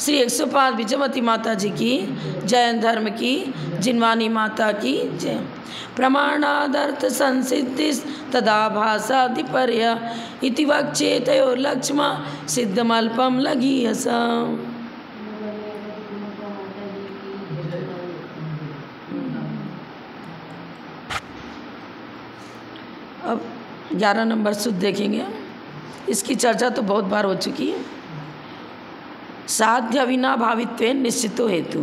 श्री 105 विजयमती माता जी की, जैन धर्म की जिनवानी माता की जय। प्रमाणादर्थ संसिद्धिस तदाभासाधिपर्य इति वक्षेतयो लक्ष्मा सिद्धमल्पम लगीयसम्। अब 11 नंबर सूत्र देखेंगे। इसकी चर्चा तो बहुत बार हो चुकी है। साध्य अविनाभावित्वेन निश्चितो हेतु।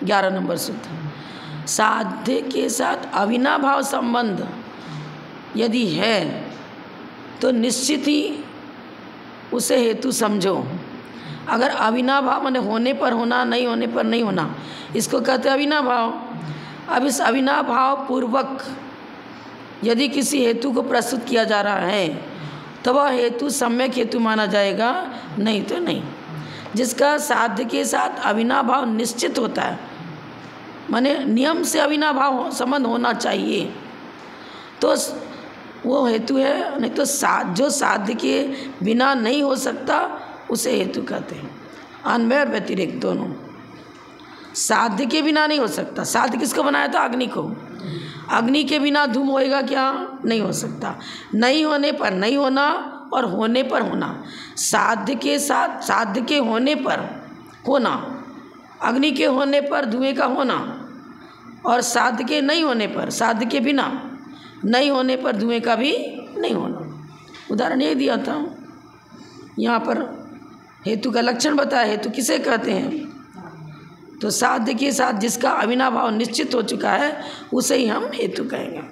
11 नंबर सूत्र, साध्य के साथ अविनाभाव संबंध यदि है तो निश्चित ही उसे हेतु समझो। अगर अविनाभाव माने होने पर होना, नहीं होने पर नहीं होना, इसको कहते हैं अविनाभाव। अब इस अविनाभाव पूर्वक यदि किसी हेतु को प्रस्तुत किया जा रहा है तो वह हेतु सम्यक हेतु माना जाएगा, नहीं तो नहीं। जिसका साध्य के साथ अविनाभाव निश्चित होता है, माने नियम से अविनाभाव संबंध होना चाहिए, तो वो हेतु है। नहीं तो जो साध्य के बिना नहीं हो सकता उसे हेतु कहते हैं। अन्वय और व्यतिरेक दोनों। साध्य के बिना नहीं हो सकता। साध्य किसको बनाया था? अग्नि को। अग्नि के बिना धूम होएगा क्या? नहीं हो सकता। नहीं होने पर नहीं होना और होने पर होना। साध्य के साथ साध्य के होने पर होना, अग्नि के होने पर धुएं का होना, और साध्य के नहीं होने पर, साध्य के बिना नहीं होने पर धुएं का भी नहीं होना। उदाहरण ये दिया था। यहाँ पर हेतु का लक्षण बताया। हेतु किसे कहते हैं? तो साध्य के साथ जिसका अविनाभाव निश्चित हो चुका है उसे ही हम हेतु कहेंगे।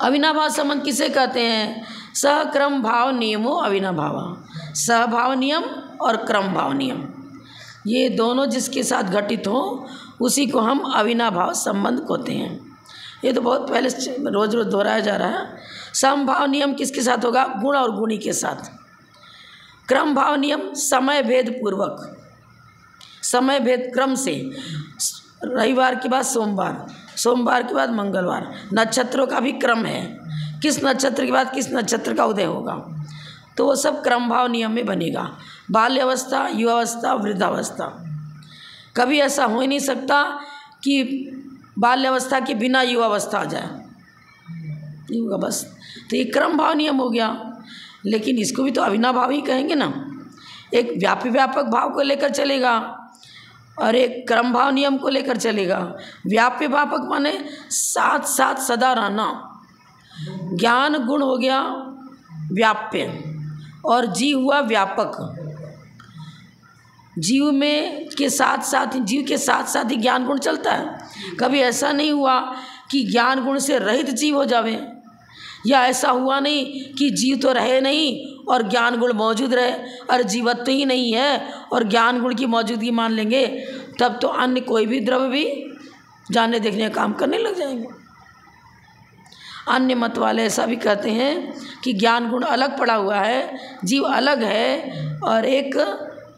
अविनाभाव संबंध किसे कहते हैं? सहक्रम भाव नियमो अविनाभाव। सहभाव नियम और क्रम भाव नियम, ये दोनों जिसके साथ घटित हो उसी को हम अविनाभाव संबंध कहते हैं। ये तो बहुत पहले रोज रोज दोहराया जा रहा है। समभाव नियम किसके साथ होगा? गुण और गुणी के साथ। क्रम भाव नियम समय भेद पूर्वक, समय भेद क्रम से, रविवार के बाद सोमवार, सोमवार के बाद मंगलवार, नक्षत्रों का भी क्रम है, किस नक्षत्र के बाद किस नक्षत्र का उदय होगा, तो वो सब क्रम भाव नियम में बनेगा। बाल्यावस्था, युवावस्था, वृद्धावस्था, कभी ऐसा हो ही नहीं सकता कि बाल्यावस्था के बिना युवावस्था आ जाए, नहीं होगा बस। तो ये क्रम भाव नियम हो गया। लेकिन इसको भी तो अविनाभाव ही कहेंगे ना। एक व्यापी व्यापक भाव को लेकर चलेगा और एक क्रम भाव नियम को लेकर चलेगा। व्याप्य व्यापक माने साथ साथ सदा रहना। ज्ञान गुण हो गया व्याप्य और जीव हुआ व्यापक। जीव में के साथ साथ, जीव के साथ साथ ही ज्ञान गुण चलता है। कभी ऐसा नहीं हुआ कि ज्ञान गुण से रहित जीव हो जावे, या ऐसा हुआ नहीं कि जीव तो रहे नहीं और ज्ञान गुण मौजूद रहे, और जीवत्व ही नहीं है और ज्ञान गुण की मौजूदगी मान लेंगे, तब तो अन्य कोई भी द्रव्य भी जानने देखने का काम करने लग जाएंगे। अन्य मत वाले ऐसा भी कहते हैं कि ज्ञान गुण अलग पड़ा हुआ है, जीव अलग है, और एक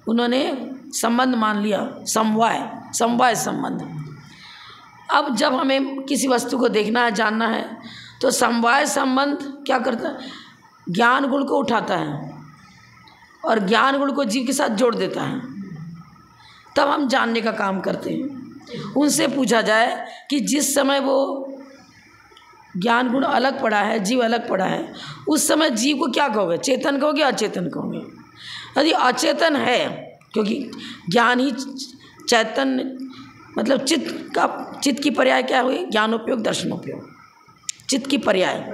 उन्होंने संबंध मान लिया, समवाय संबंध। अब जब हमें किसी वस्तु को देखना है, जानना है, तो समवाय संबंध क्या करता है? ज्ञान गुण को उठाता है और ज्ञान गुण को जीव के साथ जोड़ देता है, तब हम जानने का काम करते हैं। उनसे पूछा जाए कि जिस समय वो ज्ञान गुण अलग पड़ा है, जीव अलग पड़ा है, उस समय जीव को क्या कहोगे? चेतन कहोगे, अचेतन कहोगे? यदि अचेतन है, क्योंकि ज्ञान ही चैतन्य, मतलब चित्त की पर्याय क्या हुई? ज्ञानोपयोग, दर्शनोपयोग। चित्त की पर्याय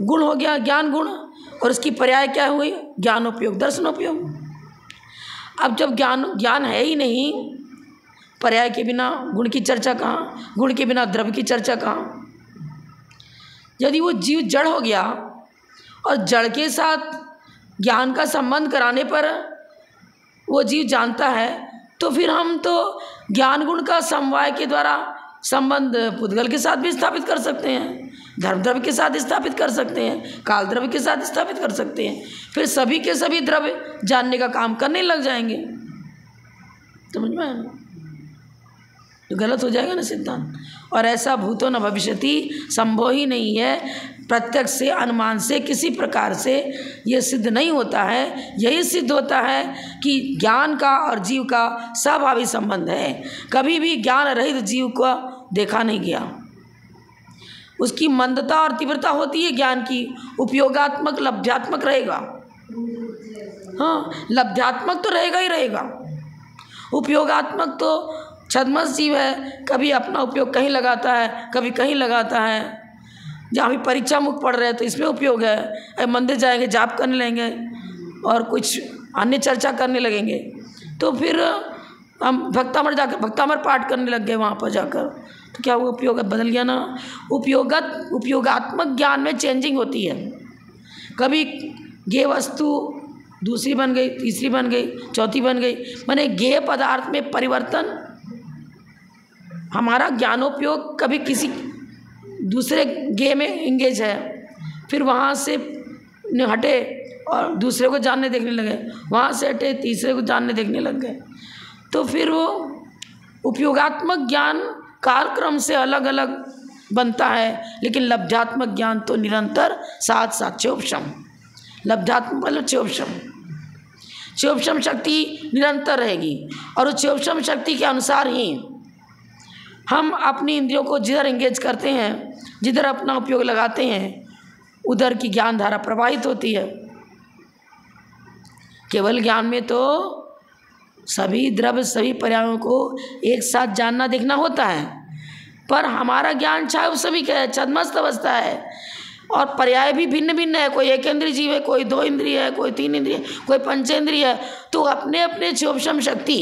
गुण हो गया ज्ञान गुण, और उसकी पर्याय क्या हुई? ज्ञानोपयोग, दर्शनोपयोग। अब जब ज्ञान है ही नहीं, पर्याय के बिना गुण की चर्चा कहाँ? गुण के बिना द्रव्य की चर्चा कहाँ? यदि वो जीव जड़ हो गया और जड़ के साथ ज्ञान का संबंध कराने पर वो जीव जानता है, तो फिर हम तो ज्ञान गुण का समवाय के द्वारा संबंध पुद्गल के साथ भी स्थापित कर सकते हैं, धर्म द्रव्य के साथ स्थापित कर सकते हैं, काल द्रव्य के साथ स्थापित कर सकते हैं। फिर सभी के सभी द्रव्य जानने का काम करने लग जाएंगे। समझ में आया? तो गलत हो जाएगा ना सिद्धांत। और ऐसा भूतो न भविष्यति संभव ही नहीं है। प्रत्यक्ष से, अनुमान से, किसी प्रकार से ये सिद्ध नहीं होता है। यही सिद्ध होता है कि ज्ञान का और जीव का स्वाभाविक संबंध है। कभी भी ज्ञान रहित जीव को देखा नहीं गया। उसकी मंदता और तीव्रता होती है ज्ञान की, उपयोगात्मक लब्ध्यात्मक रहेगा। हाँ, लब्ध्यात्मक तो रहेगा ही रहेगा। उपयोगात्मक तो छद्मस जीव है, कभी अपना उपयोग कहीं लगाता है, कभी कहीं लगाता है। जहाँ भी परीक्षा मुख पढ़ रहे हैं तो इसमें उपयोग है, मंदिर जाएंगे जाप करने लगेंगे और कुछ अन्य चर्चा करने लगेंगे, तो फिर हम भक्तामर पाठ करने लग गए वहाँ पर जाकर, तो क्या वो उपयोग बदल गया ना। उपयोगात्मक ज्ञान में चेंजिंग होती है। कभी ज्ञेय वस्तु दूसरी बन गई, तीसरी बन गई, चौथी बन गई, माने ज्ञेय पदार्थ में परिवर्तन। हमारा ज्ञानोपयोग कभी किसी दूसरे ज्ञेय में इंगेज है, फिर वहाँ से हटे और दूसरे को जानने देखने लगे, वहाँ से हटे तीसरे को जानने देखने लग गए, तो फिर वो उपयोगात्मक ज्ञान कालक्रम से अलग अलग बनता है। लेकिन लब्ध्यात्मक ज्ञान तो निरंतर साथ साथ चोपशम, लब्ध्यात्मक मतलब चोपशम, चोपशम शक्ति निरंतर रहेगी। और उस चोपशम शक्ति के अनुसार ही हम अपनी इंद्रियों को जिधर एंगेज करते हैं, जिधर अपना उपयोग लगाते हैं, उधर की ज्ञान धारा प्रवाहित होती है। केवल ज्ञान में तो सभी द्रव्य सभी पर्यायों को एक साथ जानना देखना होता है, पर हमारा ज्ञान चाहे वो सभी का है, छद्मस्त अवस्था है, और पर्याय भी भिन्न भिन्न है। कोई एक इंद्रिय जीव है, कोई दो इंद्रिय है, कोई तीन इंद्रिय, कोई पंचेंद्रिय है। तो अपने अपने चोपशम शक्ति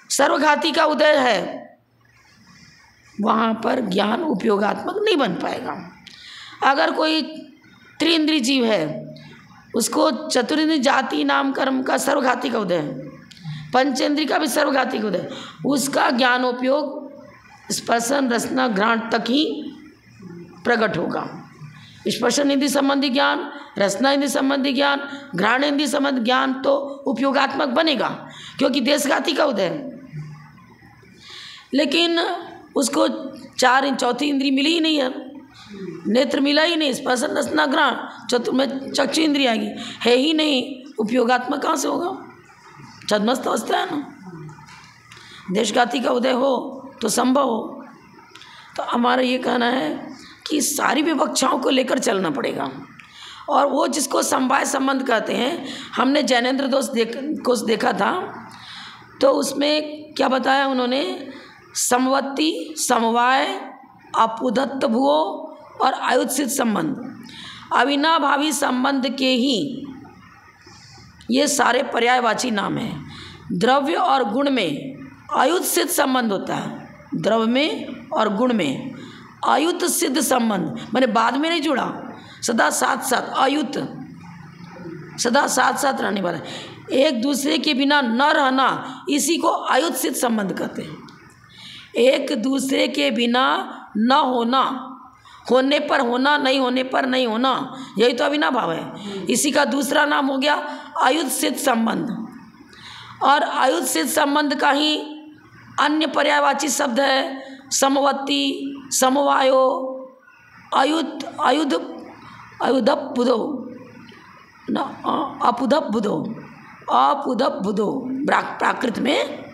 सर्वघाती का उदय है, वहाँ पर ज्ञान उपयोगात्मक नहीं बन पाएगा। अगर कोई त्रिइंद्रिय जीव है, उसको चतुरिंद्रिय जाति नाम कर्म का सर्वघाती का उदय है, पंचेंद्रिय का भी सर्वघाती का उदय, उसका ज्ञानोपयोग स्पर्शन रसना घ्राण तक ही प्रकट होगा। स्पर्शन इंद्रिय संबंधी ज्ञान, रसना इंद्रिय संबंधी ज्ञान, घ्राण इंद्रिय संबंधी ज्ञान तो उपयोगात्मक बनेगा, क्योंकि देशघाती का उदय है। लेकिन उसको चौथी इंद्रिय मिली ही नहीं है, नेत्र मिला ही नहीं, स्पर्शन रसना घ्राण, में चक्षु इंद्रिय आएगी, है ही नहीं, उपयोगात्मक कहाँ से होगा? छद्मस्त अवस्था है ना। देशघाती का उदय हो तो संभव हो। तो हमारा ये कहना है कि सारी विवक्षाओं को लेकर चलना पड़ेगा। और वो जिसको समवाय संबंध कहते हैं, हमने जैनेन्द्र दोष देखा था, तो उसमें क्या बताया उन्होंने? समवर्ती, समवाय, अपुदत्त भुवो और आयुत्सित संबंध, अविनाभावी संबंध के ही ये सारे पर्यायवाची नाम हैं। द्रव्य और गुण में आयुत्सित संबंध होता है, द्रव्य में और गुण में आयुत सिद्ध संबंध, माने बाद में नहीं जुड़ा, सदा साथ साथ, आयुत सदा साथ साथ रहने वाला, एक दूसरे के बिना न रहना, इसी को आयुत सिद्ध संबंध कहते हैं। एक दूसरे के बिना न होना, होने पर होना, नहीं होने पर नहीं होना, यही तो अविनाभाव है। इसी का दूसरा नाम हो गया आयुत सिद्ध संबंध। और आयुत सिद्ध संबंध का ही अन्य पर्यायवाची शब्द है समवर्ती, समवायो, आयुध, आयुध, आयुधप बुधो न, अपुधप बुधो, अपुधप बुधो, प्राकृत में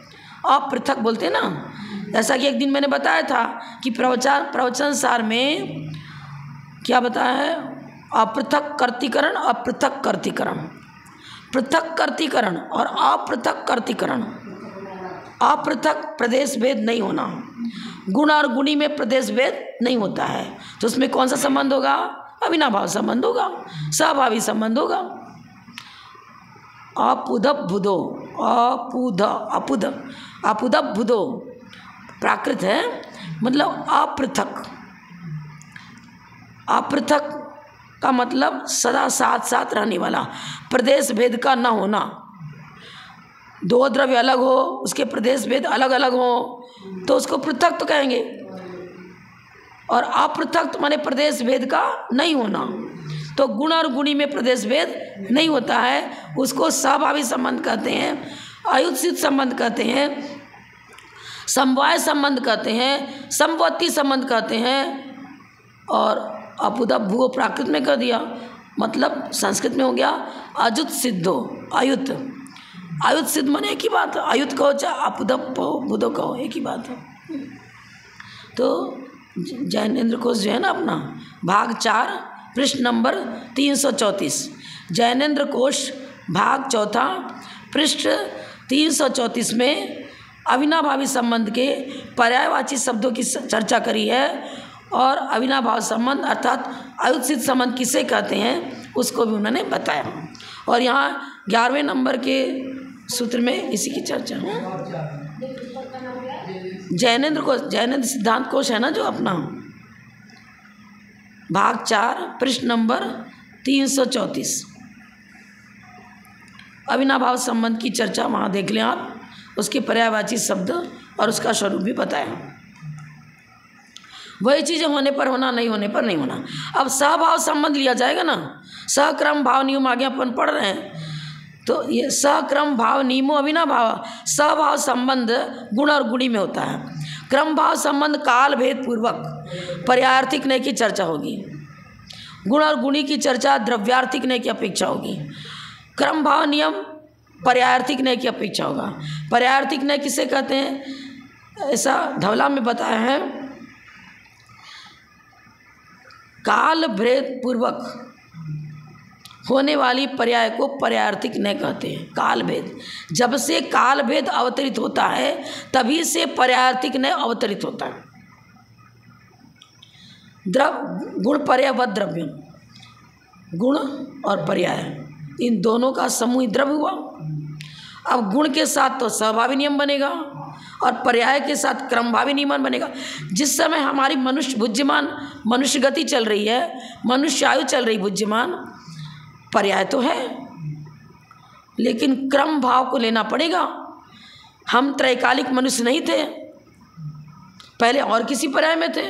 अपृथक बोलते हैं ना। जैसा कि एक दिन मैंने बताया था कि प्रवचन सार में क्या बताया है? अपृथक कर्तीकरण, अपृथक कर्तीकरण, पृथक कर्तीकरण और अपृथक कर्तीकरण। अपृथक प्रदेश भेद नहीं होना, गुण और गुणी में प्रदेश भेद नहीं होता है, तो उसमें कौन सा संबंध होगा? अविनाभाव संबंध होगा, स्वाभाविक संबंध होगा। अपुधप बुधो, अपुधप बुधो प्राकृत है, मतलब अपृथक। अपृथक का मतलब सदा साथ साथ रहने वाला, प्रदेश भेद का न होना। दो द्रव्य अलग हो, उसके प्रदेश भेद अलग अलग हो, तो उसको पृथक तो कहेंगे। और अपृथक माने प्रदेश भेद का नहीं होना। तो गुण और गुणी में प्रदेश भेद नहीं होता है, उसको स्वाभाविक संबंध कहते हैं, आयुत्सित संबंध कहते हैं। समवाय संबंध कहते हैं, समवर्ती संबंध कहते हैं, और अपुदा भू प्राकृत में कर दिया, मतलब संस्कृत में हो गया अजुत सिद्धो। आयुत, आयुत सिद्ध माने एक ही बात है, आयुत कहो चाहे अपुदप बुधो कहो, एक ही बात है। तो जैनेन्द्र कोश जो है ना अपना, भाग 4 पृष्ठ नंबर 334, जैनेन्द्र कोश भाग 4 पृष्ठ 334 में अविनाभावी संबंध के पर्यायवाची शब्दों की चर्चा करी है, और अविनाभाव संबंध अर्थात आयुषित संबंध किसे कहते हैं उसको भी उन्होंने बताया। और यहाँ 11वें नंबर के सूत्र में इसी की चर्चा है। जैनेन्द्र कोश, जैनेन्द्र सिद्धांत कोश है ना जो अपना, भाग 4 पृष्ठ नंबर 334, अविनाभाव संबंध की चर्चा वहाँ देख लें आप, उसके पर्यायवाची शब्द और उसका स्वरूप भी बताया। वही चीज़ें होने पर होना, नहीं होने पर नहीं होना। अब सहभाव संबंध लिया जाएगा ना, सहक्रम भाव नियम आगे अपन पढ़ रहे हैं, तो ये सहक्रम भाव नियमो अविनाभाव, सहभाव संबंध गुण और गुणी में होता है। क्रम भाव संबंध काल भेद पूर्वक पर्यायार्थिक नय की चर्चा होगी, गुण और गुणी की चर्चा द्रव्यार्थिक नय की अपेक्षा होगी। क्रम भाव नियम पर्यायार्थिक नय की अपेक्षा होगा। पर्यायार्थिक नय किसे कहते हैं, ऐसा धवला में बताया है, काल भेद पूर्वक होने वाली पर्याय को पर्यायार्थिक नय कहते हैं। काल भेद, जब से काल भेद अवतरित होता है तभी से पर्यायार्थिक नय अवतरित होता है। गुण पर्याय व द्रव्य, गुण और पर्याय इन दोनों का समूह द्रव्य हुआ। अब गुण के साथ तो सहभावी नियम बनेगा और पर्याय के साथ क्रमभावी नियमन बनेगा। जिस समय हमारी मनुष्य बुद्धिमान मनुष्य गति चल रही है, मनुष्य आयु चल रही बुद्धिमान, पर्याय तो है लेकिन क्रम भाव को लेना पड़ेगा। हम त्रैकालिक मनुष्य नहीं थे, पहले और किसी पर्याय में थे,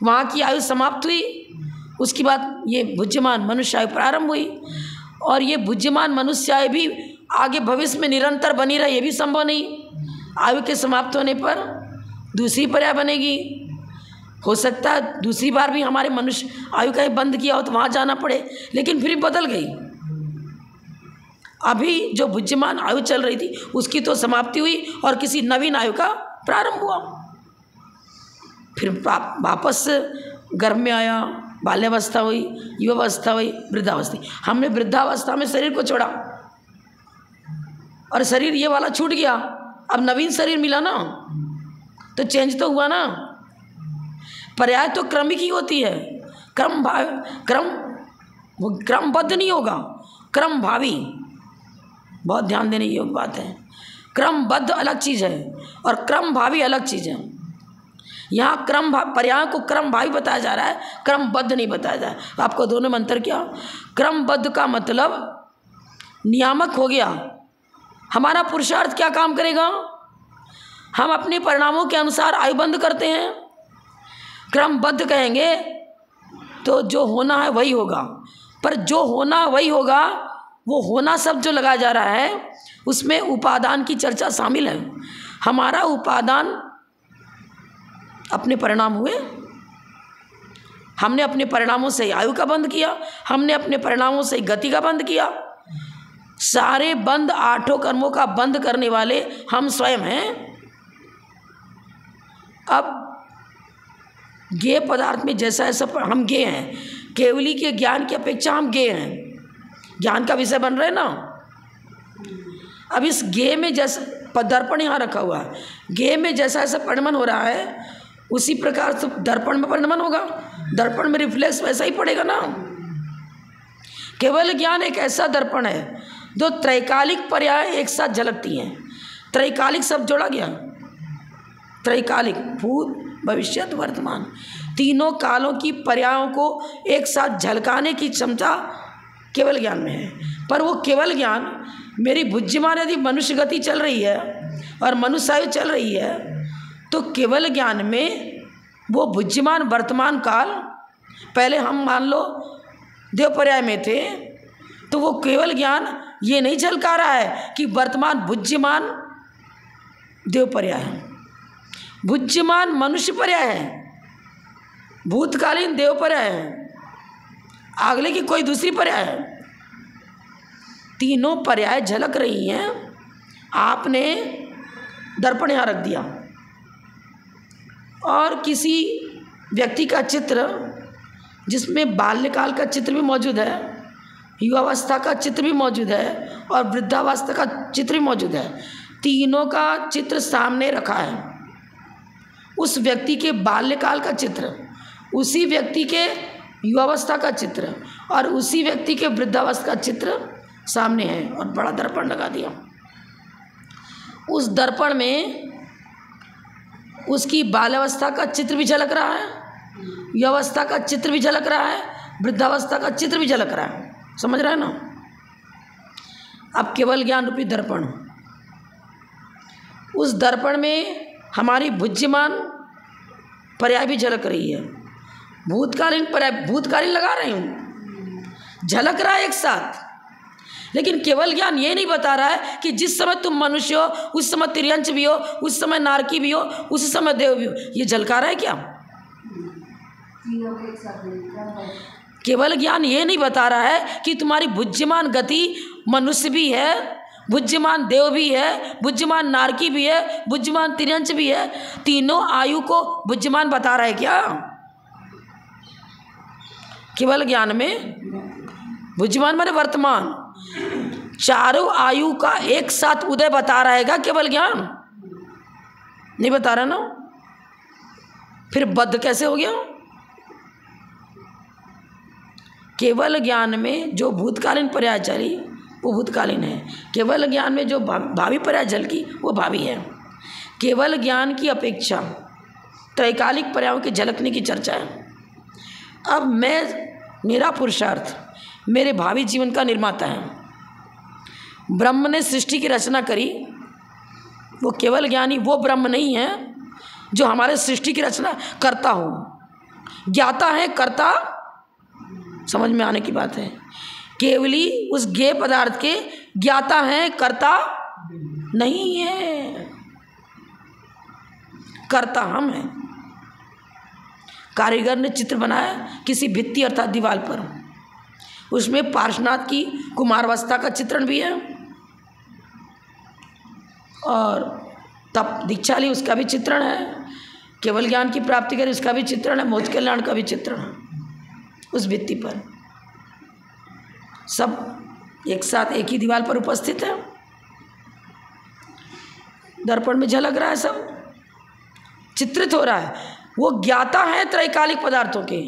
वहाँ की आयु समाप्त हुई, उसके बाद ये बुद्धिमान मनुष्य आयु प्रारंभ हुई, और ये बुद्धिमान मनुष्य आयु भी आगे भविष्य में निरंतर बनी रहे, ये भी संभव नहीं। आयु के समाप्त होने पर दूसरी पर्याय बनेगी। हो सकता है दूसरी बार भी हमारे मनुष्य आयु का ही बंद किया हो तो वहाँ जाना पड़े, लेकिन फिर बदल गई। अभी जो बुद्धिमान आयु चल रही थी उसकी तो समाप्ति हुई और किसी नवीन आयु का प्रारंभ हुआ। फिर वापस गर्भ में आया, बाल्यावस्था हुई, युवावस्था हुई, वृद्धावस्था। हमने वृद्धावस्था में शरीर को छोड़ा और शरीर ये वाला छूट गया, अब नवीन शरीर मिला ना, तो चेंज तो हुआ ना। पर्याय तो क्रमिक ही होती है, वो क्रमबद्ध नहीं होगा, क्रम भावी। बहुत ध्यान देने योग्य बात है। क्रमबद्ध अलग चीज़ है और क्रम भावी अलग चीज़ है। यहाँ पर्याय को क्रम भावी बताया जा रहा है, क्रमबद्ध नहीं बताया जा रहा है। आपको दोनों में अंतर क्या? क्रमबद्ध का मतलब नियामक हो गया। हमारा पुरुषार्थ क्या काम करेगा? हम अपने परिणामों के अनुसार आयुबंध करते हैं। क्रमबद्ध कहेंगे तो जो होना है वही होगा, पर जो होना वही होगा, वो होना शब्द जो लगाया जा रहा है उसमें उपादान की चर्चा शामिल है। हमारा उपादान अपने परिणाम हुए, हमने अपने परिणामों से आयु का बंध किया, हमने अपने परिणामों से गति का बंध किया। सारे बंध, आठों कर्मों का बंध करने वाले हम स्वयं हैं। अब ज्ञेय पदार्थ में जैसा ऐसा हम ज्ञेय हैं, केवली के ज्ञान की अपेक्षा हम ज्ञेय हैं, ज्ञान का विषय बन रहे ना। अब इस ज्ञेय में जैसा दर्पण यहाँ रखा हुआ है, ज्ञेय में जैसा ऐसा परिणमन हो रहा है उसी प्रकार से दर्पण में परिणमन होगा, दर्पण में रिफ्लेक्स वैसा ही पड़ेगा ना। केवल ज्ञान एक ऐसा दर्पण है जो त्रैकालिक पर्याय एक साथ झलकती हैं। त्रैकालिक शब्द जोड़ा गया, त्रैकालिक, भूत भविष्यत वर्तमान, तीनों कालों की पर्यायों को एक साथ झलकाने की क्षमता केवल ज्ञान में है। पर वो केवल ज्ञान मेरी बुद्धिमान यदि मनुष्य गति चल रही है और मनुष्य आयु चल रही है, तो केवल ज्ञान में वो बुद्धिमान वर्तमान काल, पहले हम मान लो देव पर्याय में थे, तो वो केवल ज्ञान ये नहीं झलका रहा है कि वर्तमान बुद्धिमान देव पर्याय है। भुज्यमान मनुष्य पर्याय है, भूतकालीन देव पर्याय है, अगले की कोई दूसरी पर्याय है। तीनों पर्याय झलक रही हैं। आपने दर्पण यहाँ रख दिया और किसी व्यक्ति का चित्र जिसमें बाल्यकाल का चित्र भी मौजूद है, युवावस्था का चित्र भी मौजूद है और वृद्धावस्था का चित्र भी मौजूद है, तीनों का चित्र सामने रखा है। उस व्यक्ति के बाल्यकाल का चित्र, उसी व्यक्ति के युवावस्था का चित्र और उसी व्यक्ति के वृद्धावस्था का चित्र सामने है और बड़ा दर्पण लगा दिया। उस दर्पण में उसकी बाल्यावस्था का चित्र भी झलक रहा है, युवावस्था का चित्र भी झलक रहा है, वृद्धावस्था का चित्र भी झलक रहा है। समझ रहे हैं ना? अब केवल ज्ञान रूपी दर्पण, उस दर्पण में हमारी भुज्यमान पर्याय भी झलक रही है, भूतकालीन पर्याय, भूतकालीन लगा रही हूँ, झलक रहा है एक साथ। लेकिन केवल ज्ञान ये नहीं बता रहा है कि जिस समय तुम मनुष्य हो उस समय तिर्यंच भी हो, उस समय नारकी भी हो, उसी समय देव भी हो। ये झलका रहा है क्या? केवल ज्ञान ये नहीं बता रहा है कि तुम्हारी भुज्यमान गति मनुष्य भी है, भुज्यमान देव भी है, भुज्यमान नारकी भी है, भुज्यमान तिर्यंच भी है। तीनों आयु को भुज्यमान बता रहा है क्या? केवल ज्ञान में भुज्यमान माने वर्तमान, चारों आयु का एक साथ उदय बता रहेगा केवल ज्ञान? नहीं बता रहा ना? फिर बद्ध कैसे हो गया? केवल ज्ञान में जो भूतकालीन पर्याय चली वो भूतकालीन है, केवल ज्ञान में जो भावी पर्याय झलकी वो भावी है। केवल ज्ञान की अपेक्षा त्रैकालिक पर्यायों के झलकने की चर्चा है। अब मेरा पुरुषार्थ मेरे भावी जीवन का निर्माता है। ब्रह्म ने सृष्टि की रचना करी, वो केवल ज्ञानी वो ब्रह्म नहीं है जो हमारे सृष्टि की रचना करता हो। ज्ञाता है, कर्ता समझ में आने की बात है। केवली उस ज्ञेय पदार्थ के ज्ञाता है, कर्ता नहीं है। कर्ता हम हैं। कारीगर ने चित्र बनाया किसी भित्ति अर्थात दीवार पर, उसमें पार्श्वनाथ की कुमारावस्था का चित्रण भी है और तप दीक्षा ली उसका भी चित्रण है, केवल ज्ञान की प्राप्ति करी उसका भी चित्रण है, मोक्ष कल्याण का भी चित्रण है। उस भित्ति पर सब एक साथ एक ही दीवार पर उपस्थित है, दर्पण में झलक रहा है, सब चित्रित हो रहा है। वो ज्ञाता है त्रैकालिक पदार्थों के।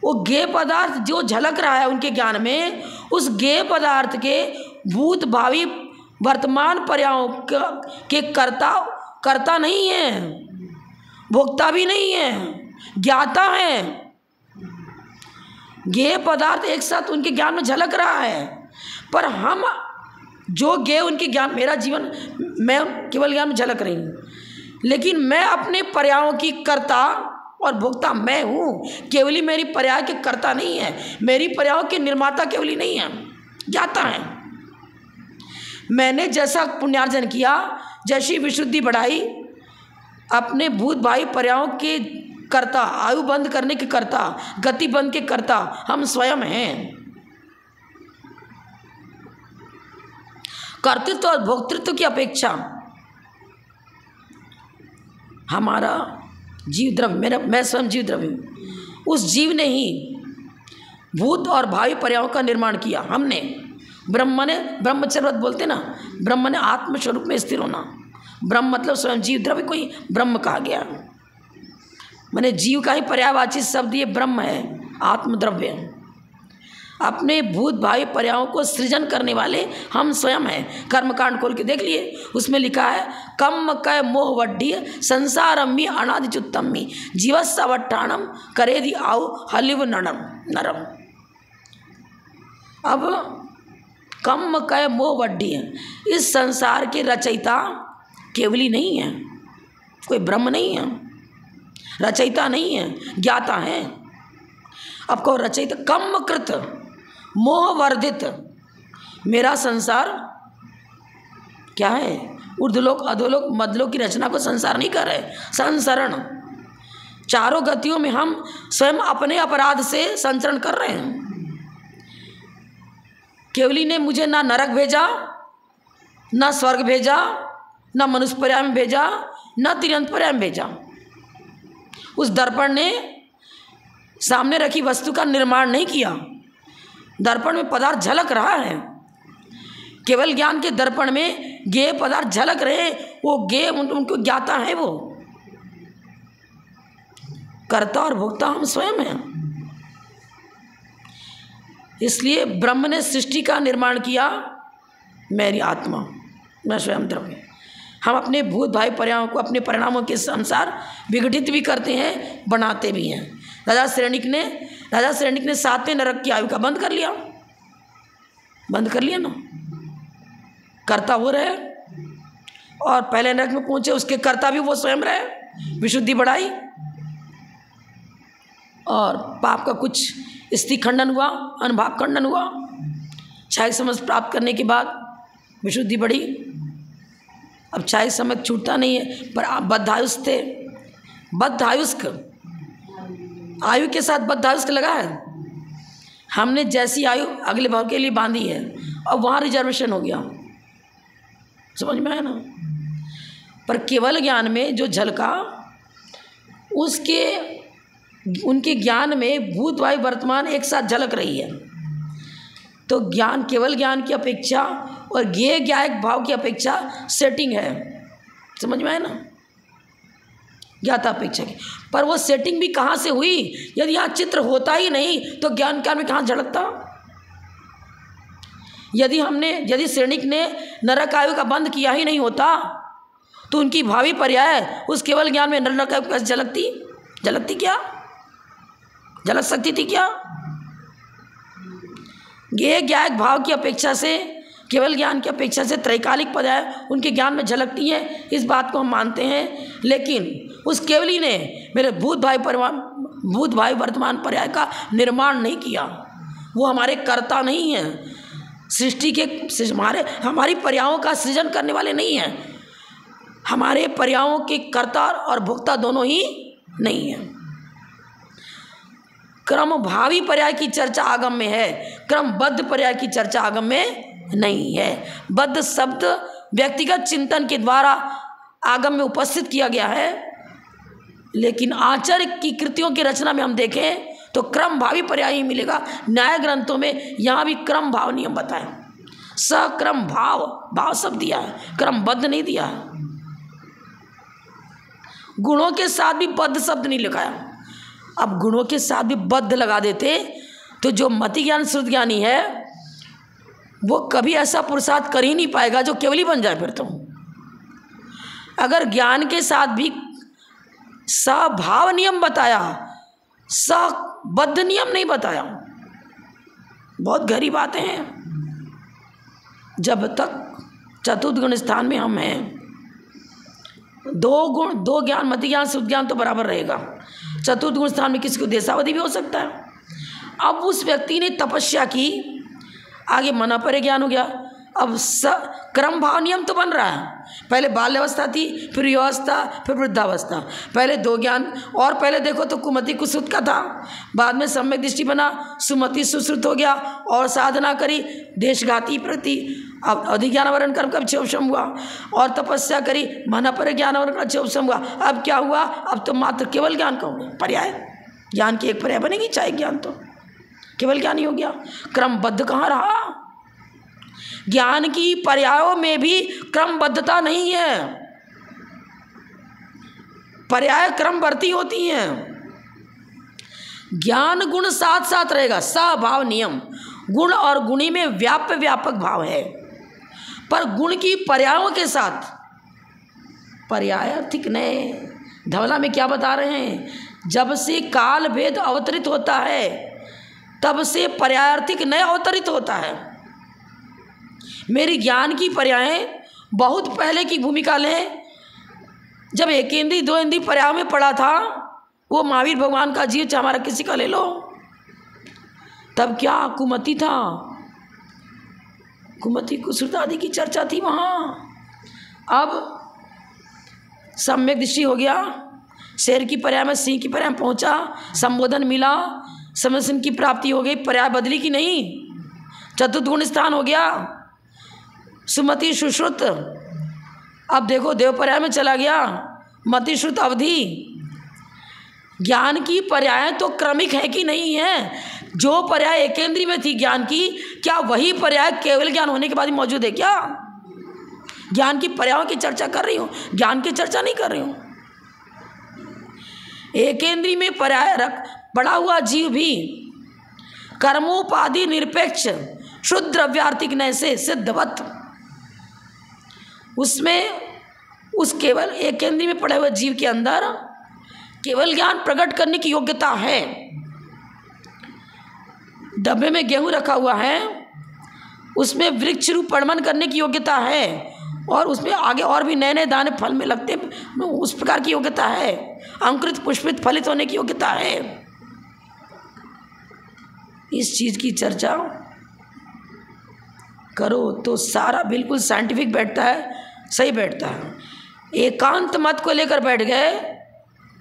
वो ज्ञेय पदार्थ जो झलक रहा है उनके ज्ञान में, उस ज्ञेय पदार्थ के भूत भावी वर्तमान पर्यायों के कर्ता नहीं है, भोक्ता भी नहीं है, ज्ञाता है। ज्ञेय पदार्थ एक साथ उनके ज्ञान में झलक रहा है, पर हम जो ज्ञेय उनके ज्ञान, मेरा जीवन मैं केवल ज्ञान में झलक रही हूँ, लेकिन मैं अपने पर्यायों की कर्ता और भोक्ता मैं हूँ। केवली मेरी पर्याय के कर्ता नहीं है, मेरी पर्यायों के निर्माता केवली नहीं है, ज्ञाता है। मैंने जैसा पुण्यार्जन किया, जैसी विशुद्धि बढ़ाई, अपने भूत भावी पर्यायों के कर्ता, आयु बंद करने के कर्ता, गति बंद के कर्ता हम स्वयं हैं। कर्तृत्व और भोक्तृत्व की अपेक्षा हमारा जीव द्रव्य, मैं स्वयं जीव द्रव्य हूँ। उस जीव ने ही भूत और भावी पर्यायों का निर्माण किया। हमने, ब्रह्म ने, ब्रह्मचर्यवत बोलते ना, ब्रह्म ने आत्मस्वरूप में स्थिर होना। ब्रह्म मतलब स्वयं जीव द्रव्य को ही ब्रह्म कहा गया। मैंने जीव का ही पर्यायवाची शब्द ये ब्रह्म है, आत्मद्रव्य। अपने भूत भावी पर्यायों को सृजन करने वाले हम स्वयं हैं। कर्मकांड खोल के देख लिए, उसमें लिखा है कम कय मोह वड्ढीय संसारम्मी अनादिचुत्तम्मी जीवस्सवट्ठाणम करेदि आउ हलिव नरम। अब कम कय मोह वड्ढीय, इस संसार के रचयिता केवली नहीं है, कोई ब्रह्म नहीं है, रचयिता नहीं है, ज्ञाता है। अब कहो रचयिता, कम कृत मोह वर्धित, मेरा संसार क्या है? ऊर्ध्वलोक, अधोलोक, मध्यलोक की रचना को संसार नहीं कर रहे। संसरण, चारों गतियों में हम स्वयं अपने अपराध से संचरण कर रहे हैं। केवली ने मुझे ना नरक भेजा, ना स्वर्ग भेजा, ना मनुष्य पर्याय में भेजा, ना तिरंत पर्याय में भेजा। उस दर्पण ने सामने रखी वस्तु का निर्माण नहीं किया। दर्पण में पदार्थ झलक रहा है। केवल ज्ञान के दर्पण में ज्ञेय पदार्थ झलक रहे, वो ज्ञेय उनको ज्ञाता है। वो कर्ता और भोक्ता हम स्वयं हैं। इसलिए ब्रह्म ने सृष्टि का निर्माण किया, मेरी आत्मा, मैं स्वयं द्रव्य। हम अपने भूत भावी पर्यायों को अपने परिणामों के अनुसार विघटित भी करते हैं, बनाते भी हैं। राजा श्रेणिक ने 7वें नरक की आयु का बंद कर लिया ना। कर्ता वो रहे और पहले नरक में पहुंचे, उसके कर्ता भी वो स्वयं रहे। विशुद्धि बढ़ाई और पाप का कुछ स्थिति खंडन हुआ, अनुभाव खंडन हुआ। क्षायिक समझ प्राप्त करने के बाद विशुद्धि बढ़ी। अब क्षायिक समझ छूटता नहीं है, पर आप बद्धायुष थे। बद्धायुष्क, आयु के साथ बद्धायुष्क लगा है। हमने जैसी आयु अगले भाव के लिए बांधी है, अब वहाँ रिजर्वेशन हो गया। समझ में आया ना। पर केवल ज्ञान में जो झलका, उनके ज्ञान में भूत वायु वर्तमान एक साथ झलक रही है। तो ज्ञान, केवल ज्ञान की अपेक्षा और ज्ञेय ज्ञायक भाव की अपेक्षा सेटिंग है। समझ में आया ना, ज्ञाता अपेक्षा की। पर वो सेटिंग भी कहाँ से हुई? यदि यहाँ चित्र होता ही नहीं तो ज्ञान में कहाँ झलकता? यदि श्रेणिक ने नरक आयु का बंद किया ही नहीं होता तो उनकी भावी पर्याय उस केवल ज्ञान में नरक आयु कैसे झलकती क्या? झलक सकती थी क्या? ज्ञेय ज्ञायक भाव की अपेक्षा से, केवल ज्ञान की अपेक्षा से त्रैकालिक पर्याय उनके ज्ञान में झलकती हैं, इस बात को हम मानते हैं। लेकिन उस केवली ने मेरे भूत भावी वर्तमान पर्याय का निर्माण नहीं किया। वो हमारे कर्ता नहीं हैं, सृष्टि के हमारी पर्यायों का सृजन करने वाले नहीं हैं। हमारे पर्यायों के कर्ता और भोक्ता दोनों ही नहीं हैं। क्रम भावी पर्याय की चर्चा आगम में है, क्रमबद्ध पर्याय की चर्चा आगम में नहीं है। बद्ध शब्द व्यक्तिगत चिंतन के द्वारा आगम में उपस्थित किया गया है, लेकिन आचार्य की कृतियों की रचना में हम देखें तो क्रम भावी पर्याय ही मिलेगा। न्याय ग्रंथों में यहाँ भी क्रम भाव नियम बताया, सक्रम भाव शब्द दिया है, क्रमबद्ध नहीं दिया है। गुणों के साथ भी बद्ध शब्द नहीं लगाया। अब गुणों के साथ भी बद्ध लगा देते तो जो मति ज्ञान श्रुत ज्ञानी है वो कभी ऐसा पुरुषार्थ कर ही नहीं पाएगा जो केवली बन जाए। फिर तो अगर ज्ञान के साथ भी सभाव नियम बताया, सबद्ध नियम नहीं बताया, बहुत गहरी बातें हैं। जब तक चतुर्थ गुण स्थान में हम हैं, दो ज्ञान, मति ज्ञान शुद्ध ज्ञान तो बराबर रहेगा। चतुर्थ गुण स्थान में किसी को देशावधि भी हो सकता है। अब उस व्यक्ति ने तपस्या की, आगे मना पर ज्ञान हो गया। अब क्रम भाव नियम तो बन रहा है। पहले बाल्यावस्था थी, फिर युवावस्था, फिर वृद्धावस्था। पहले 2 ज्ञान, और पहले देखो तो कुमति कुश्रुत का था, बाद में सम्यक दृष्टि बना, सुमति सुश्रुत हो गया और साधना करी देशघाती प्रति। अब अधिज्ञानावरण कर्म का क्षोभम हुआ और तपस्या करी, मना पर ज्ञानावरण का क्षोभम हुआ। अब क्या हुआ? अब तो मात्र केवल ज्ञान का होगा पर्याय। ज्ञान की एक पर्याय बनेगी, चाहे ज्ञान तो केवल ज्ञान ही हो गया। क्रमबद्ध कहाँ रहा? ज्ञान की पर्यायों में भी क्रमबद्धता नहीं है। पर्याय क्रमवर्ती होती हैं। ज्ञान गुण साथ साथ रहेगा, सभाव नियम। गुण और गुणी में व्यापक भाव है, पर गुण की पर्यायों के साथ पर्यायार्थिक नए। धवला में क्या बता रहे हैं? जब से काल भेद अवतरित होता है तब से पर्यायार्थिक नए अवतरित होता है। मेरी ज्ञान की पर्यायें बहुत पहले की भूमिका लें। जब 1 इंद्रिय 2 इंद्रिय पर्याय में पड़ा था, वो महावीर भगवान का जीव, हमारा किसी का ले लो, तब क्या कुमति था, कुमति कुश्रुत आदि की चर्चा थी वहाँ। अब सम्यक दृष्टि हो गया, शेर की पर्याय में सिंह की पर्याय में पहुंचा, संबोधन मिला, समसन की प्राप्ति हो गई, पर्याय बदली की नहीं, चतुर्थ गुण स्थान हो गया, सुमति सुश्रुत। अब देखो देव पर्याय में चला गया, मति श्रुत अवधि। ज्ञान की पर्याय तो क्रमिक है कि नहीं है? जो पर्याय एकेंद्रीय में थी ज्ञान की, क्या वही पर्याय केवल ज्ञान होने के बाद ही मौजूद है क्या? ज्ञान की पर्यायों की चर्चा कर रही हूँ, ज्ञान की चर्चा नहीं कर रही हूँ। एकेंद्रीय में पर्याय रख पड़ा हुआ जीव भी कर्मोपाधि निरपेक्ष शुद्ध द्रव्यार्थिक नय से सिद्धवत, उसमें उस केवल एकेंद्रीय में पड़े हुए जीव के अंदर केवल ज्ञान प्रकट करने की योग्यता है। डब्बे में गेहूं रखा हुआ है, उसमें वृक्ष रूप परिणमन करने की योग्यता है, और उसमें आगे और भी नए नए दाने फल में लगते, उस प्रकार की योग्यता है। अंकुरित पुष्पित फलित होने की योग्यता है। इस चीज की चर्चा करो तो सारा बिल्कुल साइंटिफिक बैठता है, सही बैठता है। एकांत मत को लेकर बैठ गए,